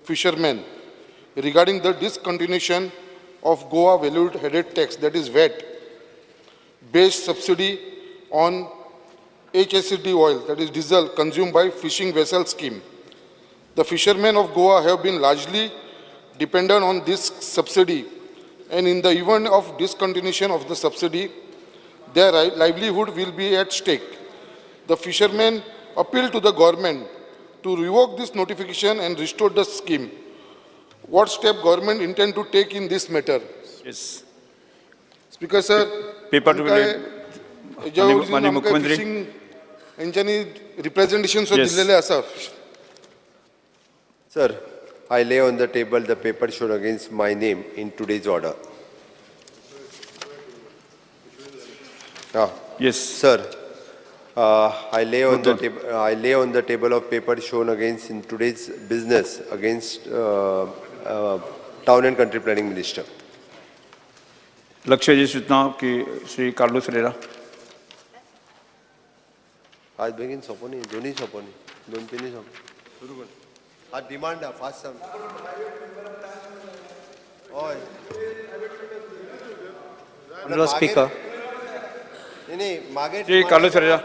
fishermen regarding the discontinuation of Goa valued headed tax, that is VAT, based subsidy on HSD oil, that is diesel, consumed by fishing vessel scheme. The fishermen of Goa have been largely dependent on this subsidy, and in the event of discontinuation of the subsidy, their livelihood will be at stake. The fishermen appeal to the government to revoke this notification and restore the scheme. What step government intend to take in this matter? Yes. Speaker sir, Paper to be read. माननीय मुख्यमंत्री. Fishing यांच्यानी representation Yes. दिलेले आसा. Sir, I lay on the table the paper shown against my name in today's order. Yes. Sir, I lay on the table of paper shown against in today's business against Town and Country Planning Minister. लक्ष्य जी सूचना की Shri Carlos RERA. आज बेगीन सोंपोनी, दोन्ही सोंपोनी, दोन तिनी सोंप. आज demand आहे, फास्ट सांग. होय. Honorable Speaker, Shri Carlos RERA.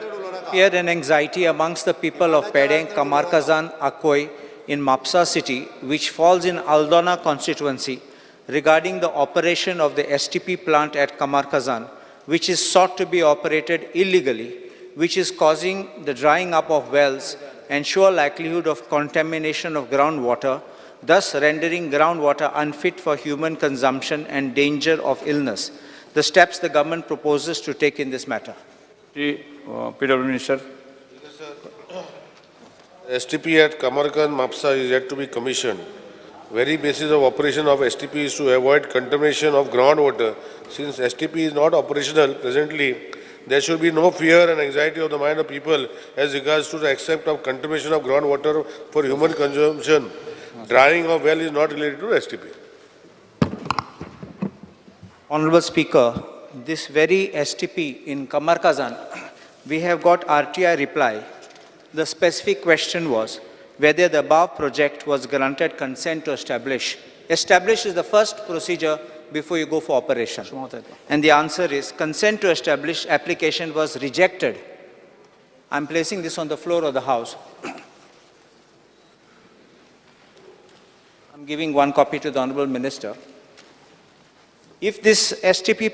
fear and anxiety amongst the people of Pedeng, Kamarkazan, Akoi in Mapsa city, which falls in Aldona constituency, regarding the operation of the STP plant at Kamarkazan, which is sought to be operated illegally, which is causing the drying up of wells and sure likelihood of contamination of groundwater, thus rendering groundwater unfit for human consumption and danger of illness. The steps the government proposes to take in this matter. PW Minister. STP at Kamarkan Mapsa is yet to be commissioned. Very basis of operation of STP is to avoid contamination of groundwater. Since STP is not operational presently, there should be no fear and anxiety of the mind of people as regards to the accept of contamination of groundwater for human consumption. Drying of well is not related to STP. Honorable Speaker, this very STP in Kamarkazan, we have got RTI reply. The specific question was whether the above project was granted consent to establish. Establish is the first procedure before you go for operation. And the answer is consent to establish application was rejected. I'm placing this on the floor of the House. I'm giving one copy to the Honorable Minister. If this STP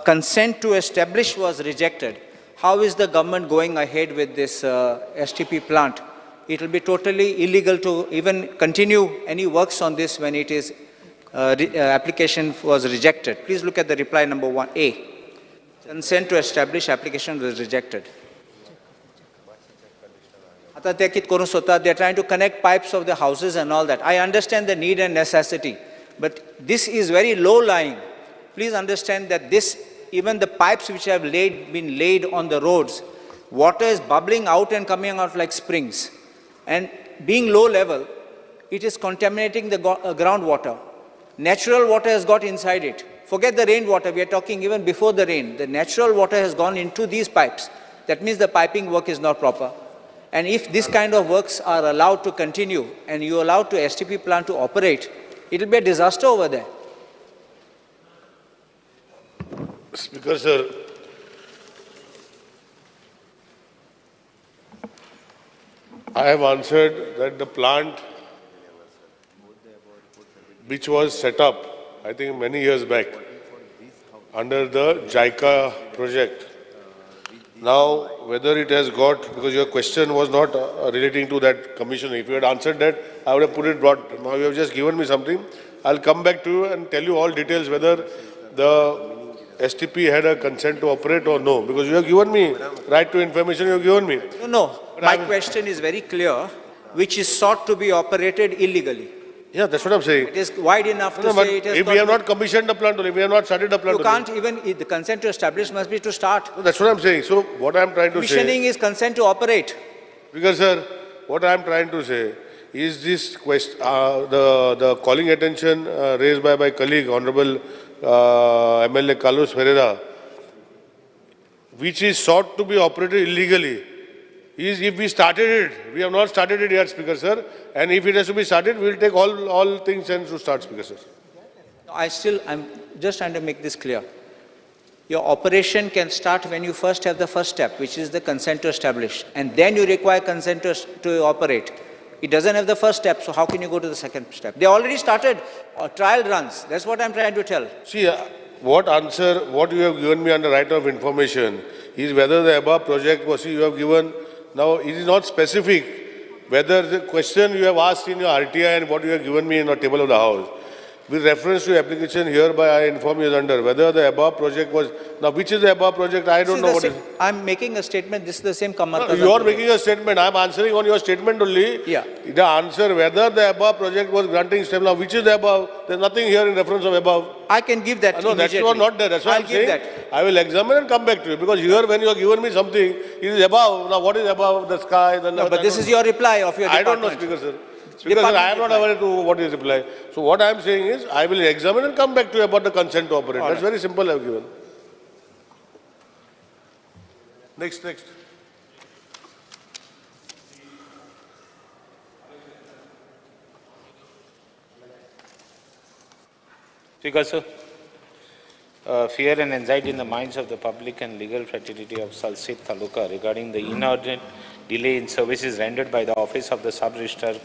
consent to establish was rejected, how is the government going ahead with this STP plant? It will be totally illegal to even continue any works on this when it is application was rejected. Please look at the reply number 1A. Consent to establish application was rejected. They are trying to connect pipes of the houses and all that. I understand the need and necessity, but this is very low lying. Please understand that this, even the pipes which have been laid on the roads, water is bubbling out and coming out like springs. And being low level, it is contaminating the groundwater. Natural water has got inside it. Forget the rainwater, we are talking even before the rain. The natural water has gone into these pipes. That means the piping work is not proper. And if this kind of works are allowed to continue and you allow to STP plant to operate, it will be a disaster over there. Speaker sir, I have answered that the plant which was set up, I think many years back, under the JICA project. Now, whether it has got, because your question was not relating to that commission. If you had answered that, I would have put it brought. Now you have just given me something. I'll come back to you and tell you all details whether the STP had a consent to operate or no. Because you have given me right to information, you have given me. No. My question is very clear, which is sought to be operated illegally. Yeah, that's what I'm saying. It is wide enough to No, but say it has if got we have to be- not commissioned the plant, only, we have not started the plant. You can't even, the consent to establish must be to start. No, that's what I'm saying. So what I'm trying to say. Commissioning is consent to operate. Because, sir, what I'm trying to say is this question, the calling attention raised by my colleague, Honorable MLA Carlos Ferreira, which is sought to be operated illegally, is if we started it. We have not started it yet, Speaker, sir. And if it has to be started, we will take all things and to start, Speaker, sir. I'm just trying to make this clear. Your operation can start when you first have the first step, which is the consent to establish. And then you require consent to operate. It doesn't have the first step, so how can you go to the second step? They already started trial runs. That's what I'm trying to tell. See, what you have given me under right of information is whether the above project was, you have given, now it is not specific, whether the question you have asked in your RTI and what you have given me in the table of the House. With reference to application hereby, I inform you under whether the above project was, now which is the above project, I don't know what is. I'm making a statement, this is the same Kamar. No, you are making a statement, I am answering on your statement only. Yeah. The answer whether the above project was granting step, now which is the above, there is nothing here in reference of above. I can give that No, that's not there, that's what I'm saying. That. I will examine and come back to you, because here when you are given me something, it is above, now what is above, the sky, the... No, but this is your reply of your department. I don't know, Speaker, sir. Speaker, sir, I am not aware to what is reply. So what I am saying is, I will examine and come back to you about the consent to operate. That's very simple I have given. Next. Speaker, sir, fear and anxiety in the minds of the public and legal fraternity of Salsit Taluka regarding the inordinate delay in services rendered by the Office of the Sub-registrar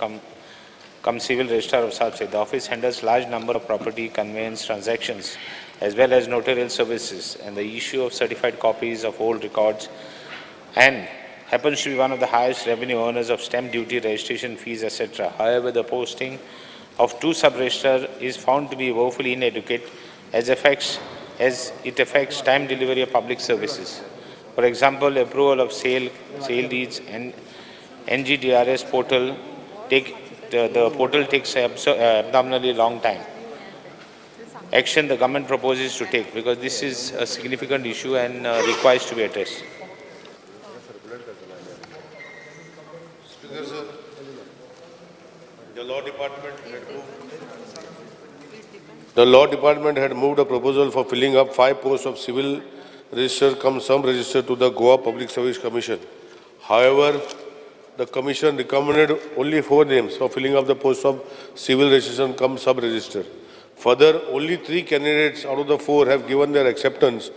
come Civil Registrar of Salsit. The office handles large number of property conveyance transactions as well as notarial services and the issue of certified copies of old records, and happens to be one of the highest revenue earners of stamp duty, registration fees, etc. However, the posting of 2 sub-registrars is found to be woefully inadequate as it affects time delivery of public services. For example, approval of sale deeds and NGDRS portal the portal takes abnormally long time. Action the government proposes to take, because this is a significant issue and requires to be addressed. Speaker, sir, the law department had moved a proposal for filling up 5 posts of civil register cum sum register to the Goa Public Service Commission. However, the commission recommended only 4 names for filling up the post of civil registration cum sub register. Further, only 3 candidates out of the 4 have given their acceptance.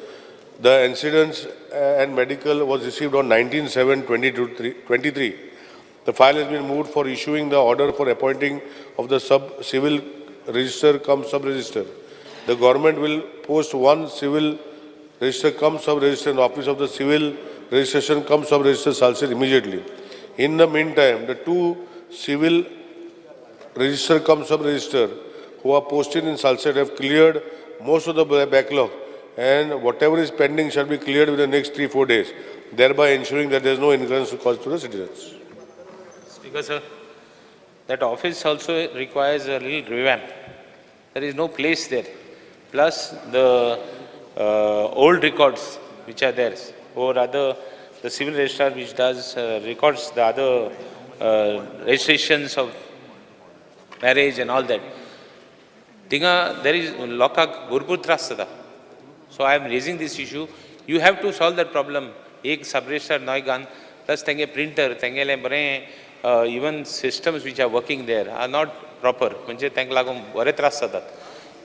The incidents and medical was received on 19/7/2023. The file has been moved for issuing the order for appointing of the civil register cum sub register. The government will post 1 civil register cum sub register in the office of the civil registration cum sub register Salsit immediately. In the meantime, the 2 civil register cum sub register who are posted in Salsit have cleared most of the backlog, and whatever is pending shall be cleared within the next 3-4 days, thereby ensuring that there is no inconvenience caused to the citizens. Speaker, sir, that office also requires a little revamp. There is no place there. Plus the old records which are there, or rather the civil registrar which does records the other registrations of marriage and all that. There is lokak bhurpur tras jata. So I am raising this issue. You have to solve that problem. Ek sub-registrar noy gan, plus tenge printer, tengele bare even systems which are working there are not proper. Manje teng lagum bare tras jatat.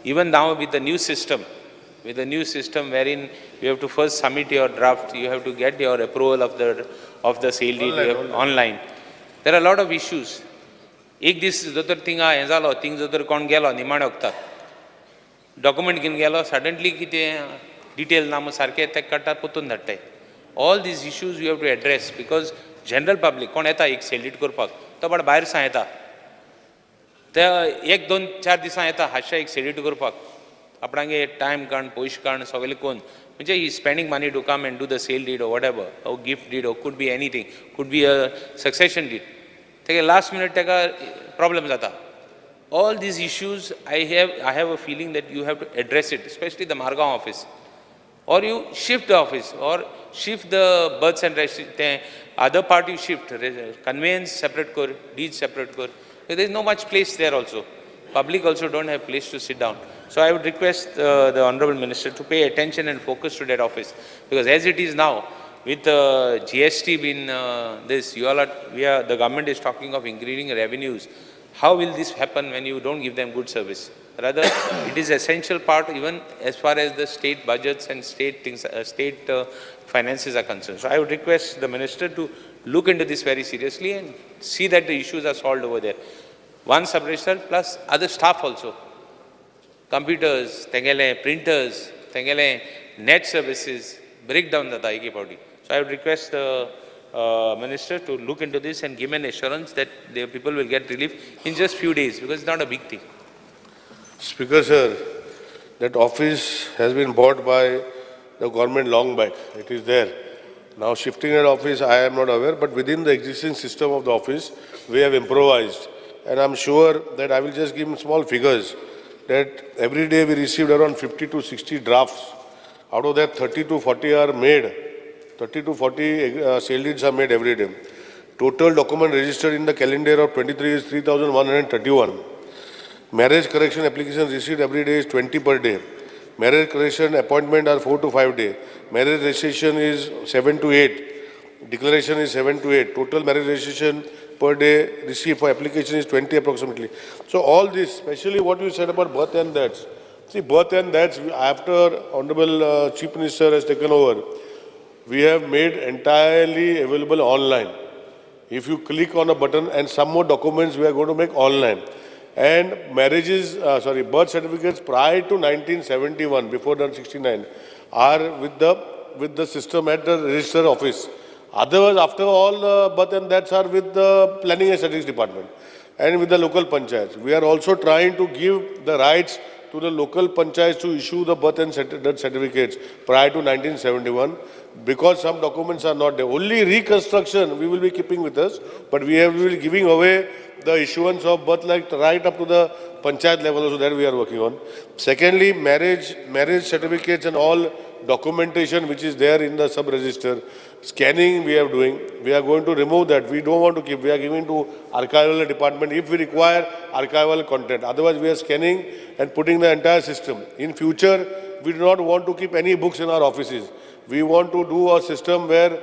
Even now with the new system wherein you have to first submit your draft, you have to get your approval of the sale deed online. There are a lot of issues. एक दीस जर थिंगा हें जालो, thing जर कोण गेलो निमाणे वखताक, document घेवन गेलो, सडनली कितें डिटेल नाम सारके ते काडटात पोतून धाडटाय. All these issues you have to address, because general public कोण येता एक सेल डीड करपाक, तो बाबा भायर सां येता, ते 1-2-4 दिसां येता हातशा एक सेल डीड करपाक, आपणांगे टायम काण पयशे काण सगळे कोण म्हणजे he spending money to come and do the sale deed or whatever, or gift deed, or could be anything, could be a succession deed. तेका last minute तेका problem जाता. All these issues, I have a feeling that you have to address it, especially the Margaon office. Or you shift the office, or shift the births and registration, other part you shift, conveyance separate kor, deeds separate kor. There is no much place there also. Public also don't have place to sit down. So I would request the Honorable Minister to pay attention and focus to that office. Because as it is now, with GST being this, the government is talking of increasing revenues. How will this happen when you don't give them good service? Rather, it is essential part even as far as the state budgets and state finances are concerned. So I would request the Minister to look into this very seriously and see that the issues are solved over there. One sub-registrar plus other staff also. Computers, tengele, printers, tengele, net services, breakdown the taiki party. So I would request the Minister to look into this and give an assurance that the people will get relief in just few days, because it's not a big thing. Speaker sir, that office has been bought by the government long back. It is there. Now shifting that office, I am not aware, but within the existing system of the office, we have improvised. And I'm sure that I will just give small figures, that every day we received around 50 to 60 drafts. Out of that, 30 to 40 are made. 30 to 40 sale deeds are made every day. Total document registered in the calendar year of 23 is 3,131. Marriage correction applications received every day is 20 per day. Marriage correction appointment are 4 to 5 days. Marriage registration is 7 to 8. Declaration is 7 to 8. Total marriage registration per day received for application is 20 approximately. So all this, especially what you said about birth and deaths. See, birth and deaths, after Honorable Chief Minister has taken over, we have made entirely available online. If you click on a button, and some more documents we are going to make online. And marriages, birth certificates prior to 1971, before 1969, are with the system at the register office. Otherwise, after all, birth and deaths are with the planning and statistics department and with the local panchayats. We are also trying to give the rights to the local panchayats to issue the birth and death certificates prior to 1971, because some documents are not there. Only reconstruction we will be keeping with us, but we will be giving away the issuance of birth right up to the panchayat level also, that we are working on. Secondly, marriage certificates and all documentation which is there in the sub-register, scanning we are doing. We are going to remove that. We don't want to keep. We are giving to archival department if we require archival content. Otherwise, we are scanning and putting the entire system. In future, we do not want to keep any books in our offices. We want to do a system where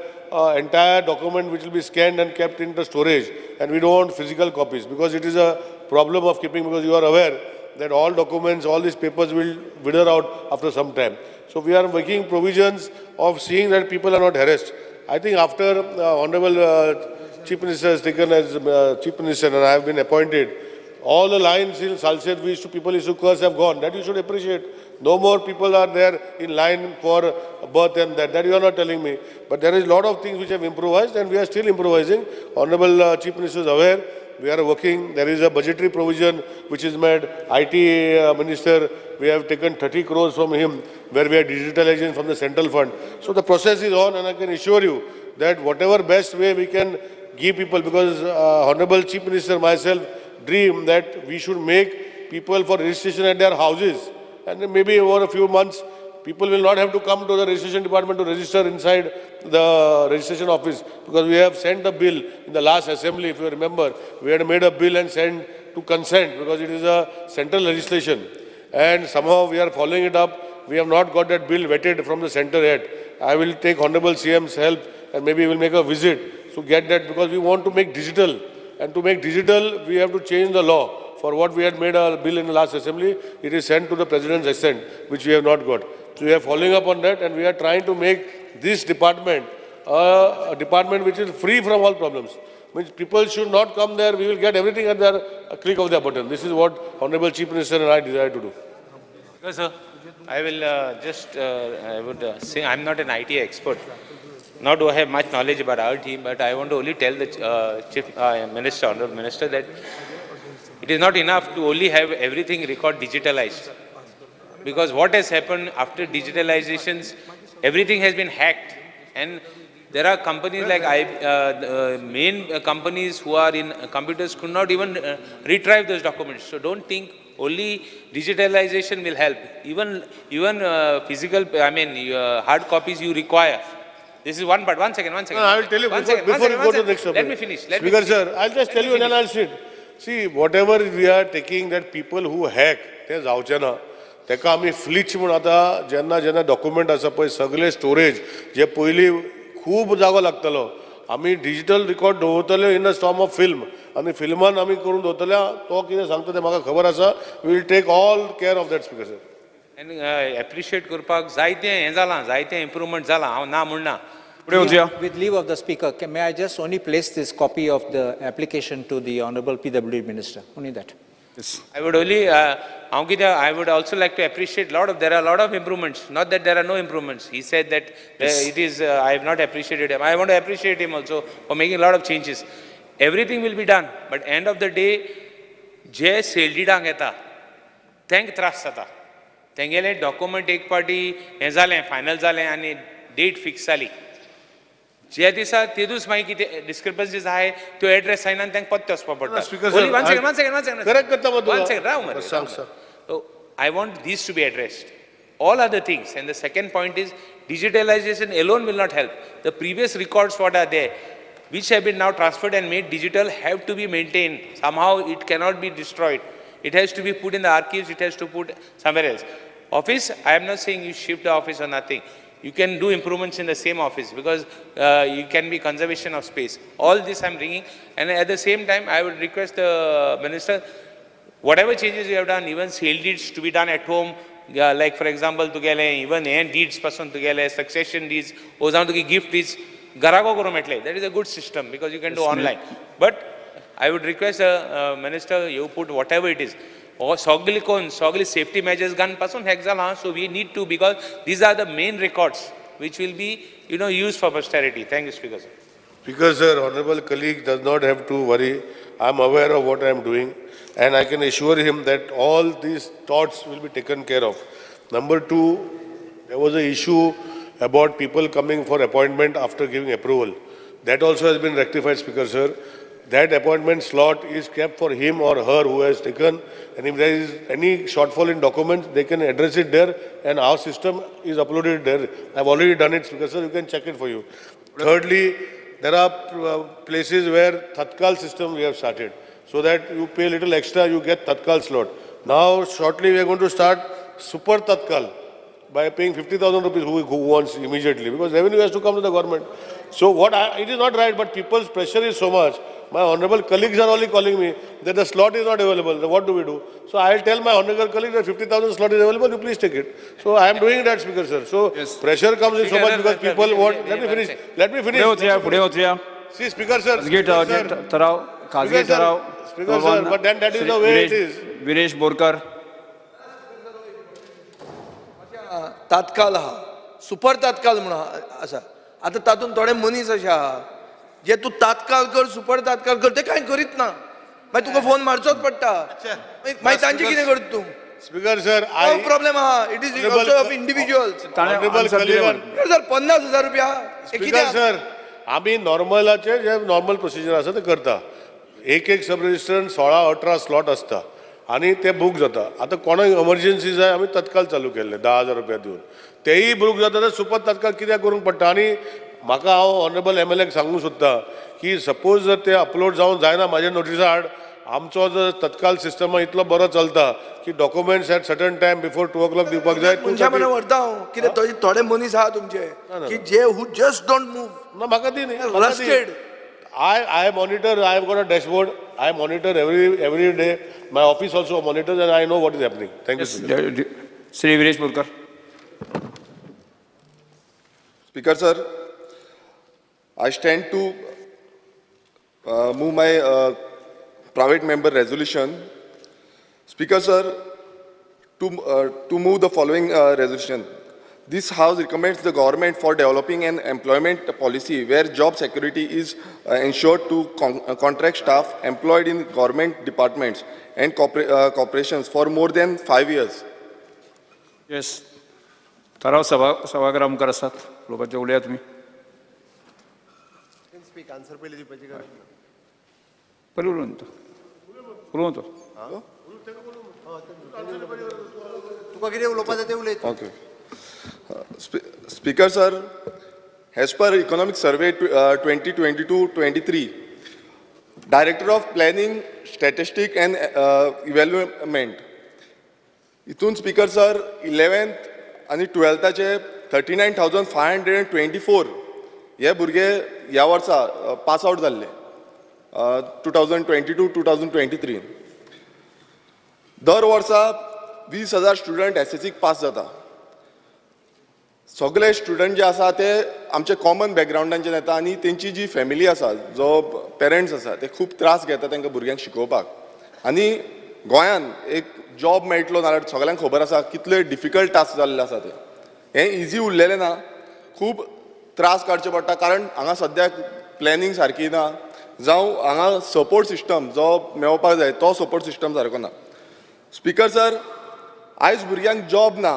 entire document which will be scanned and kept in the storage, and we don't want physical copies, because it is a problem of keeping, because you are aware that all documents, all these papers will wither out after some time. So we are making provisions of seeing that people are not harassed. I think after Honorable Chief Minister has taken as Chief Minister and I have been appointed, all the lines in Salsett people used to curse have gone. That you should appreciate. No more people are there in line for birth and that you are not telling me. But there is a lot of things which have improvised, and we are still improvising. Honorable Chief Minister is aware. We are working. There is a budgetary provision which is made. IT Minister, we have taken 30 crores from him, where we are digitalization from the central fund. So the process is on, and I can assure you that whatever best way we can give people, because Honorable Chief Minister, myself, dream that we should make people for registration at their houses. And then maybe over a few months, people will not have to come to the registration department to register inside the registration office, because we have sent a bill in the last assembly, if you remember. We had made a bill and sent to consent, because it is a central legislation. And somehow we are following it up. We have not got that bill vetted from the center yet. I will take Honorable CM's help, and maybe we will make a visit to get that, because we want to make digital. And to make digital, we have to change the law. For what we had made a bill in the last assembly, it is sent to the President's assent, which we have not got. So we are following up on that, and we are trying to make this department a department which is free from all problems. Means people should not come there. We will get everything at their click of their button. This is what Honorable Chief Minister and I desire to do. Yes, sir. I will I would say I'm not an IT expert. Nor do I have much knowledge about our team, but I want to only tell the Chief Minister, Honorable Minister, that it is not enough to only have everything record digitalized. Because what has happened after digitalizations, everything has been hacked. And there are companies like main companies who are in computers could not even retrieve those documents. So don't think only digitalization will help. Even physical, hard copies you require. This is one part. One second. No, I will tell you before you go to the next topic. Let me finish. Speaker sir, I'll just tell you and then I'll sit. See, whatever we are taking, that people who hack, ते जावचे ना. तेका आमी फ्लिच म्हणून आता जेन्ना document आसा पळय सगळे स्टोरेज जे पयली खूब जागो लागतलो आमी डिजिटल रिकॉर्ड दवरतले in the form of film आनी फिल्मान आमी करून दवरतले तो कितें सांगता तें म्हाका खबर आसा we will take all care of that speaker sir. And appreciate करपाक जायते हें जालां, जायते improvement जालां, हांव ना म्हणना. With leave of the speaker, may I just only place this copy of the application to the Honorable PWD Minister? Only that. Yes. I would only, I would also like to appreciate there are a lot of improvements. Not that there are no improvements. He said that it is, I have not appreciated him. I want to appreciate him also for making a lot of changes. Everything will be done, but end of the day, je seldidang eta, thank trust sata. Tengele document ek party, ezale, final zale, and date fix sali. जे दिसा तेदूस मागीर कितें डिस्क्रिपन्सीज आहाय त्यो address Sion आनी तांकां पत्ते वचपा पडटा. वन सेकंड करेक्ट करता राव मरे. So I want these to be addressed. All other things. And the second point is digitalization alone will not help. The previous records what are there, which have been now transferred and made digital, have to be maintained. Somehow it cannot be destroyed. It has to be put in the archives. It has to put somewhere else. Office, I am not saying you shift the office or nothing. You can do improvements in the same office because you can be conservation of space. All this I'm bringing, and at the same time, I would request the minister, whatever changes you have done, even sale deeds to be done at home, like for example, even deeds person succession deeds, gift deeds, that is a good system because you can do online. But I would request the minister, you put whatever it is. Sogli safety measures gun person hexala, so we need to, because these are the main records which will be used for posterity. Thank you, Speaker sir. Speaker sir, honorable colleague does not have to worry. I am aware of what I am doing and I can assure him that all these thoughts will be taken care of. Number two, there was an issue about people coming for appointment after giving approval. That also has been rectified, Speaker sir. That appointment slot is kept for him or her who has taken, and if there is any shortfall in documents, they can address it there, and our system is uploaded there. I've already done it, Speaker sir, you can check it for you. Thirdly, there are places where Tatkal system we have started, so that you pay a little extra, you get Tatkal slot. Now, shortly we are going to start Super Tatkal by paying 50,000 rupees who wants immediately, because revenue has to come to the government. So it is not right, but people's pressure is so much. My honorable colleagues are only calling me that the slot is not available. So what do we do? So I will tell my honorable colleagues that 50,000 slot is available, you please take it. So I am doing that, Speaker sir. So pressure comes in so much because people want. Let me finish. Let me finish. See, Speaker sir. Speaker sir, but then that is the way it is. Viresh Borkar. तात्काळ आहा, super तात्काळ म्हणून आसा. आता तातूंत थोडे मनीस अशे आहा जे तूं तात्काळ कर, सुपर तात्काळ कर, ते कांय करीत ना. मागीर तुका फोन मारचोच पडटा. मागीर तांचे कितें करता तूं? Speaker sir, प्रॉब्लेम आहा. It is also of individuals. Sir 50,000 रुपया. Speaker sir, आम्ही नॉर्मलाचे जे नॉर्मल प्रोसिजर आसा ते करता. एक सब रजिस्टर 16-18 स्लॉट असता आणि ते बुक जाता. आता कोणाक इमर्जन्सी जाय आमी तत्काल चालू केल्ले 10,000 रुपया दिवन. तेही बुक जाता तर सुपर तत्काल कित्याक करूंक पडटा. आणि म्हाका हांव ऑनरेबल MLA क सांगूंक सोदता की सपोज जर ते अपलोड जावन जायना म्हाजे नोटिसा आड, आमचो जर तत्काल सिस्टम इतलो बरो चलता की documents at certain time before 2 o'clock दिवपाक जाय. तुमच्या मना व्हरता हांव कितें थोडे मनीस आहा तुमचे की जे हू जस्ट डोंट मूव. ना म्हाका दी न्ही. I monitor, I have got a dashboard, I monitor every day. My office also monitors and I know what is happening. Thank you. Shri Viresh Borkar. Speaker sir, I stand to move my private member resolution. Speaker sir, to move the following resolution. This House recommends the government for developing an employment policy where job security is ensured to contract staff employed in government departments and corporations for more than 5 years. Yes ठराव सभागृह मुखार आसात लोकांचे उलया तुम्ही answer पयलीं दिवपाची गरज ना. पयलीं उलोवन तो तुका कितें उलोवपा जाय तें उलय. Okay. Speaker sir, as per Economic Survey 2022-23, Director of Planning, Statistics and Evaluation. इथून Speaker sir 11th आणि 12th 39,524 हे भुरगे ह्या वर्सा पास आउट जाल्ले 2022-2023. दर वर्सा 20,000 स्टुडंट SSCक पास जाता. सगळे स्टुडंट जे आसा ते आमचे कॉमन बॅकग्रावंडांच्यान येता आनी तेंची जी फॅमिली आसा जो पेरंट्स आसा ते खूब त्रास घेता तांकां भुरग्यांक शिकोवपाक. आनी गोंयान एक जॉब मेळटलो नाल्यार सगळ्यांक खबर आसा कितले डिफिकल्ट टास्क जाल्ले आसा ते. हें इजी उरलेलें ना, खूब त्रास काडचे पडटा कारण हांगा सद्याक प्लॅनिंग सारकी ना जावं हांगा सपोर्ट सिस्टम जो मेळपाक जाय तो सपोर्ट सिस्टम सारको ना. स्पीकर सर, आयज भुरग्यांक जॉब ना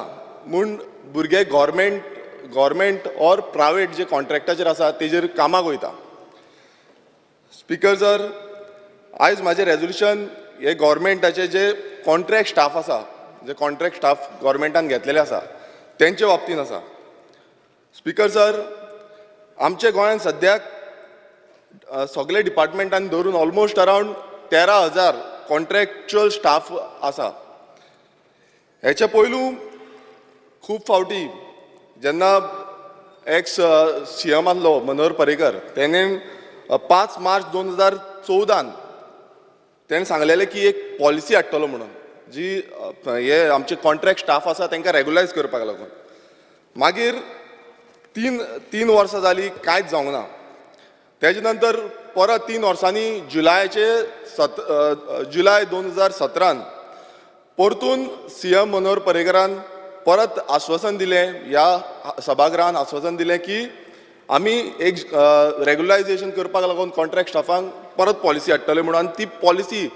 म्हूण भुरगे गव्हर्मेंट ऑर प्रायवेट जे कॉन्ट्रॅक्टाचेर आसा तेजेर कामाक वयता. स्पीकर सर, आयज म्हाजें रेजोल्युशन हे गव्हर्मेंटाचे जे कॉन्ट्रॅक्ट स्टाफ आसा, जे कॉन्ट्रॅक्ट स्टाफ गव्हर्मेंटान घेतलेले आसा तेंचे बाबतींत आसा. स्पीकर सर, आमच्या गोंयांत सद्याक सगळे डिपार्टमेंटांनी धरून ऑलमोस्ट अरावंड 13,000 कॉन्ट्रॅक्च्युअल स्टाफ आसा. हेच्या पयलू खूब फावटी जेन्ना एक्स CM आसलो मनोहर पर्रीकर तेणें 5 मार्च 2014 तेणें सांगलेलें की एक पॉलिसी हाडटलो म्हणून जी हे आमचे कॉन्ट्रॅक्ट स्टाफ आसा तांकां रेगुलायज करपाक लागून. मागीर तीन वर्सां जालीं कांयच जावंक ना. तेजे नंतर परत 3 वर्सांनी जुलाय 2017 परतून CM मनोहर पर्रीकरान परत आश्वासन दिलें, ह्या सभागृहान आश्वासन दिलें की आमी एक रेगुलायजेशन करपाक लागून कॉन्ट्रॅक्ट स्टाफांक परत पॉलिसी हाडटले म्हणून. आनी ती पॉलिसी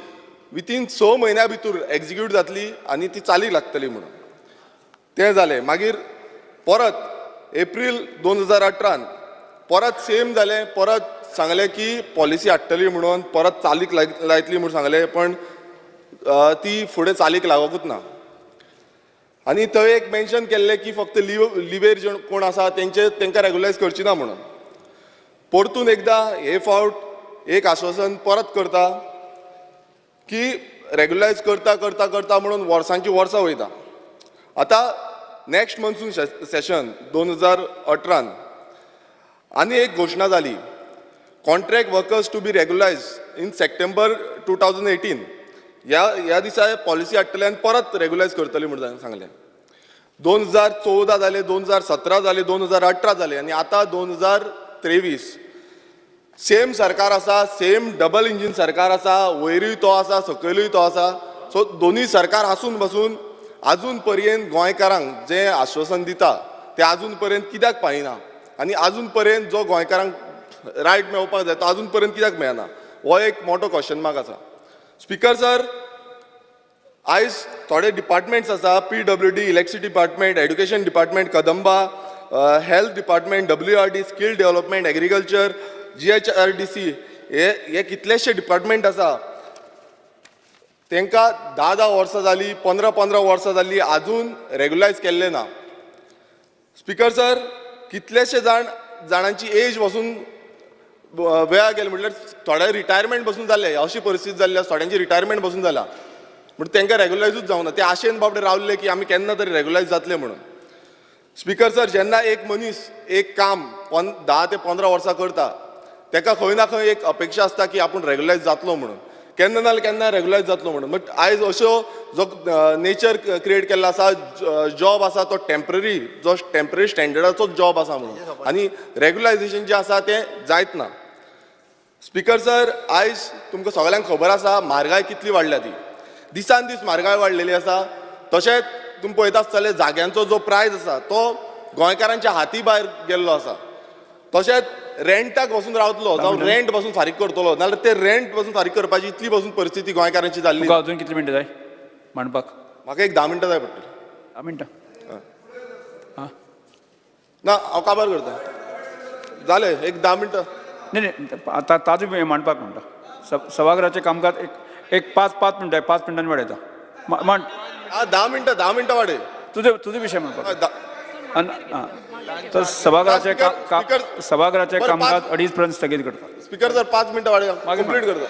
विथीन 6 म्हयन्या भितर एक्झिक्यूट जातली आनी ती चालीक लागतली म्हणून. तें जालें. मागीर परत एप्रील 2018 परत सेम जालें. परत सांगलें की पॉलिसी हाडटली म्हणून परत चालीक लायतली म्हणून सांगलें, पण ती फुडें चालीक लागोकूच ना. आनी थंय एक मेन्शन केल्लें की फक्त लिवेर जे कोण आसा तांकां रेगुलायज करची ना म्हणून. परतून एकदां हे फावट एक आश्वासन परत करता की रेगुलायज करता म्हणून वर्सांची वर्सां वयता. आतां नेक्स्ट मन्सून सेशन 2018 आनी एक घोशणा जाली, contract workers to be regularise in September 2018. ह्या दिसा पॉलिसी हाडटले आनी परत रेगुलायज करतले म्हणून सांगलें. 2014 जालें, 2017 जालें, 2018 जालें आनी आतां 2023. सेम सरकार आसा, सेम डबल इंजीन सरकार आसा, वयरूय तो आसा सकयलूय तो आसा. सो दोनूय सरकार आसून बसून आजून पर्यंत गोंयकारांक जें आश्वासन दिता तें आजून पर्यंत कित्याक पायना आनी आजून पर्यंत जो गोंयकारांक रायट मेळपाक जाय तो आजून पर्यंत कित्याक मेळना, हो एक मोठो क्वेश्चन मार्क आसा. स्पीकर सर, आयज थोडे डिपार्टमेंट्स आसा, PWD, electricity department, education department, Kadamba, health department, WRD, skill development, agriculture, GHRDC, हे कितलेशे डिपार्टमेंट आसा तांकां 10 वर्सां जालीं, 15 वर्सां जाल्लीं, आजून रेगुलायज केल्लें ना. स्पीकर सर, कितलेशे जाणांची एज पासून वेळा गेले, म्हटल्यार थोडे रिटायरमेंट पासून जाल्ले, अशी परिस्थिती जाल्ली आसा, थोड्यांची रिटायरमेंट पासून जाला म्हणून तांकां रेगुलायजूच जावंक ना. ते आशेन बाबडे रावल्ले की आमी केन्ना तरी रेगुलायज जातले म्हणून. स्पीकर सर, जेन्ना एक मनीस एक काम 10 ते 15 वर्सां करता ताका खंय ना खंय एक अपेक्षा आसता की आपूण रेगुलायज जातलो म्हणून, केन्ना ना केन्ना रेगुलायज जातलो म्हणून. बट आयज अश्यो जो नेचर क्रिएट केल्लो आसा, जॉब आसा तो टेम्पररी स्टँडर्डाचो जॉब आसा म्हणून, आनी रेगुलायजेशन जें आसा तें जायत ना. स्पीकर सर, आयज तुमकां सगळ्यांक खबर आसा म्हारगाय कितली वाडल्या ती. दिसान दीस म्हारगाय वाडलेली आसा. तशेंच तुमी पळयता आसतले जाग्यांचो जो प्रायस आसा तो गोंयकारांच्या हाती भायर गेल्लो आसा. तशेंच रेंटाक वचून रावतलो जावं रेंट पासून फारीक करतलो नाल्यार ते रेंट पासून फारीक करपाची इतली पासून परिस्थिती गोंयकारांची जाल्ली. अजून कितली मिनटां जाय मांडपाक? म्हाका एक 10 मिनटां जाय पडटली. 10 मिनटां ना हांव काबार करता जालें एक 10 मिनटां नाही नाही आता ताजो मांडपाक म्हणटा सभागृहाचें कामकाज एक 5 मिनटांनी वाडयता मांड 10 मिनटां वाडय तुझे विषय म्हणपाक तर सभागृहाचे कामकाज 2:30 पर्यंत स्थगित करता स्पीकर सर 5 मिनटां वाडय कंप्लीट करता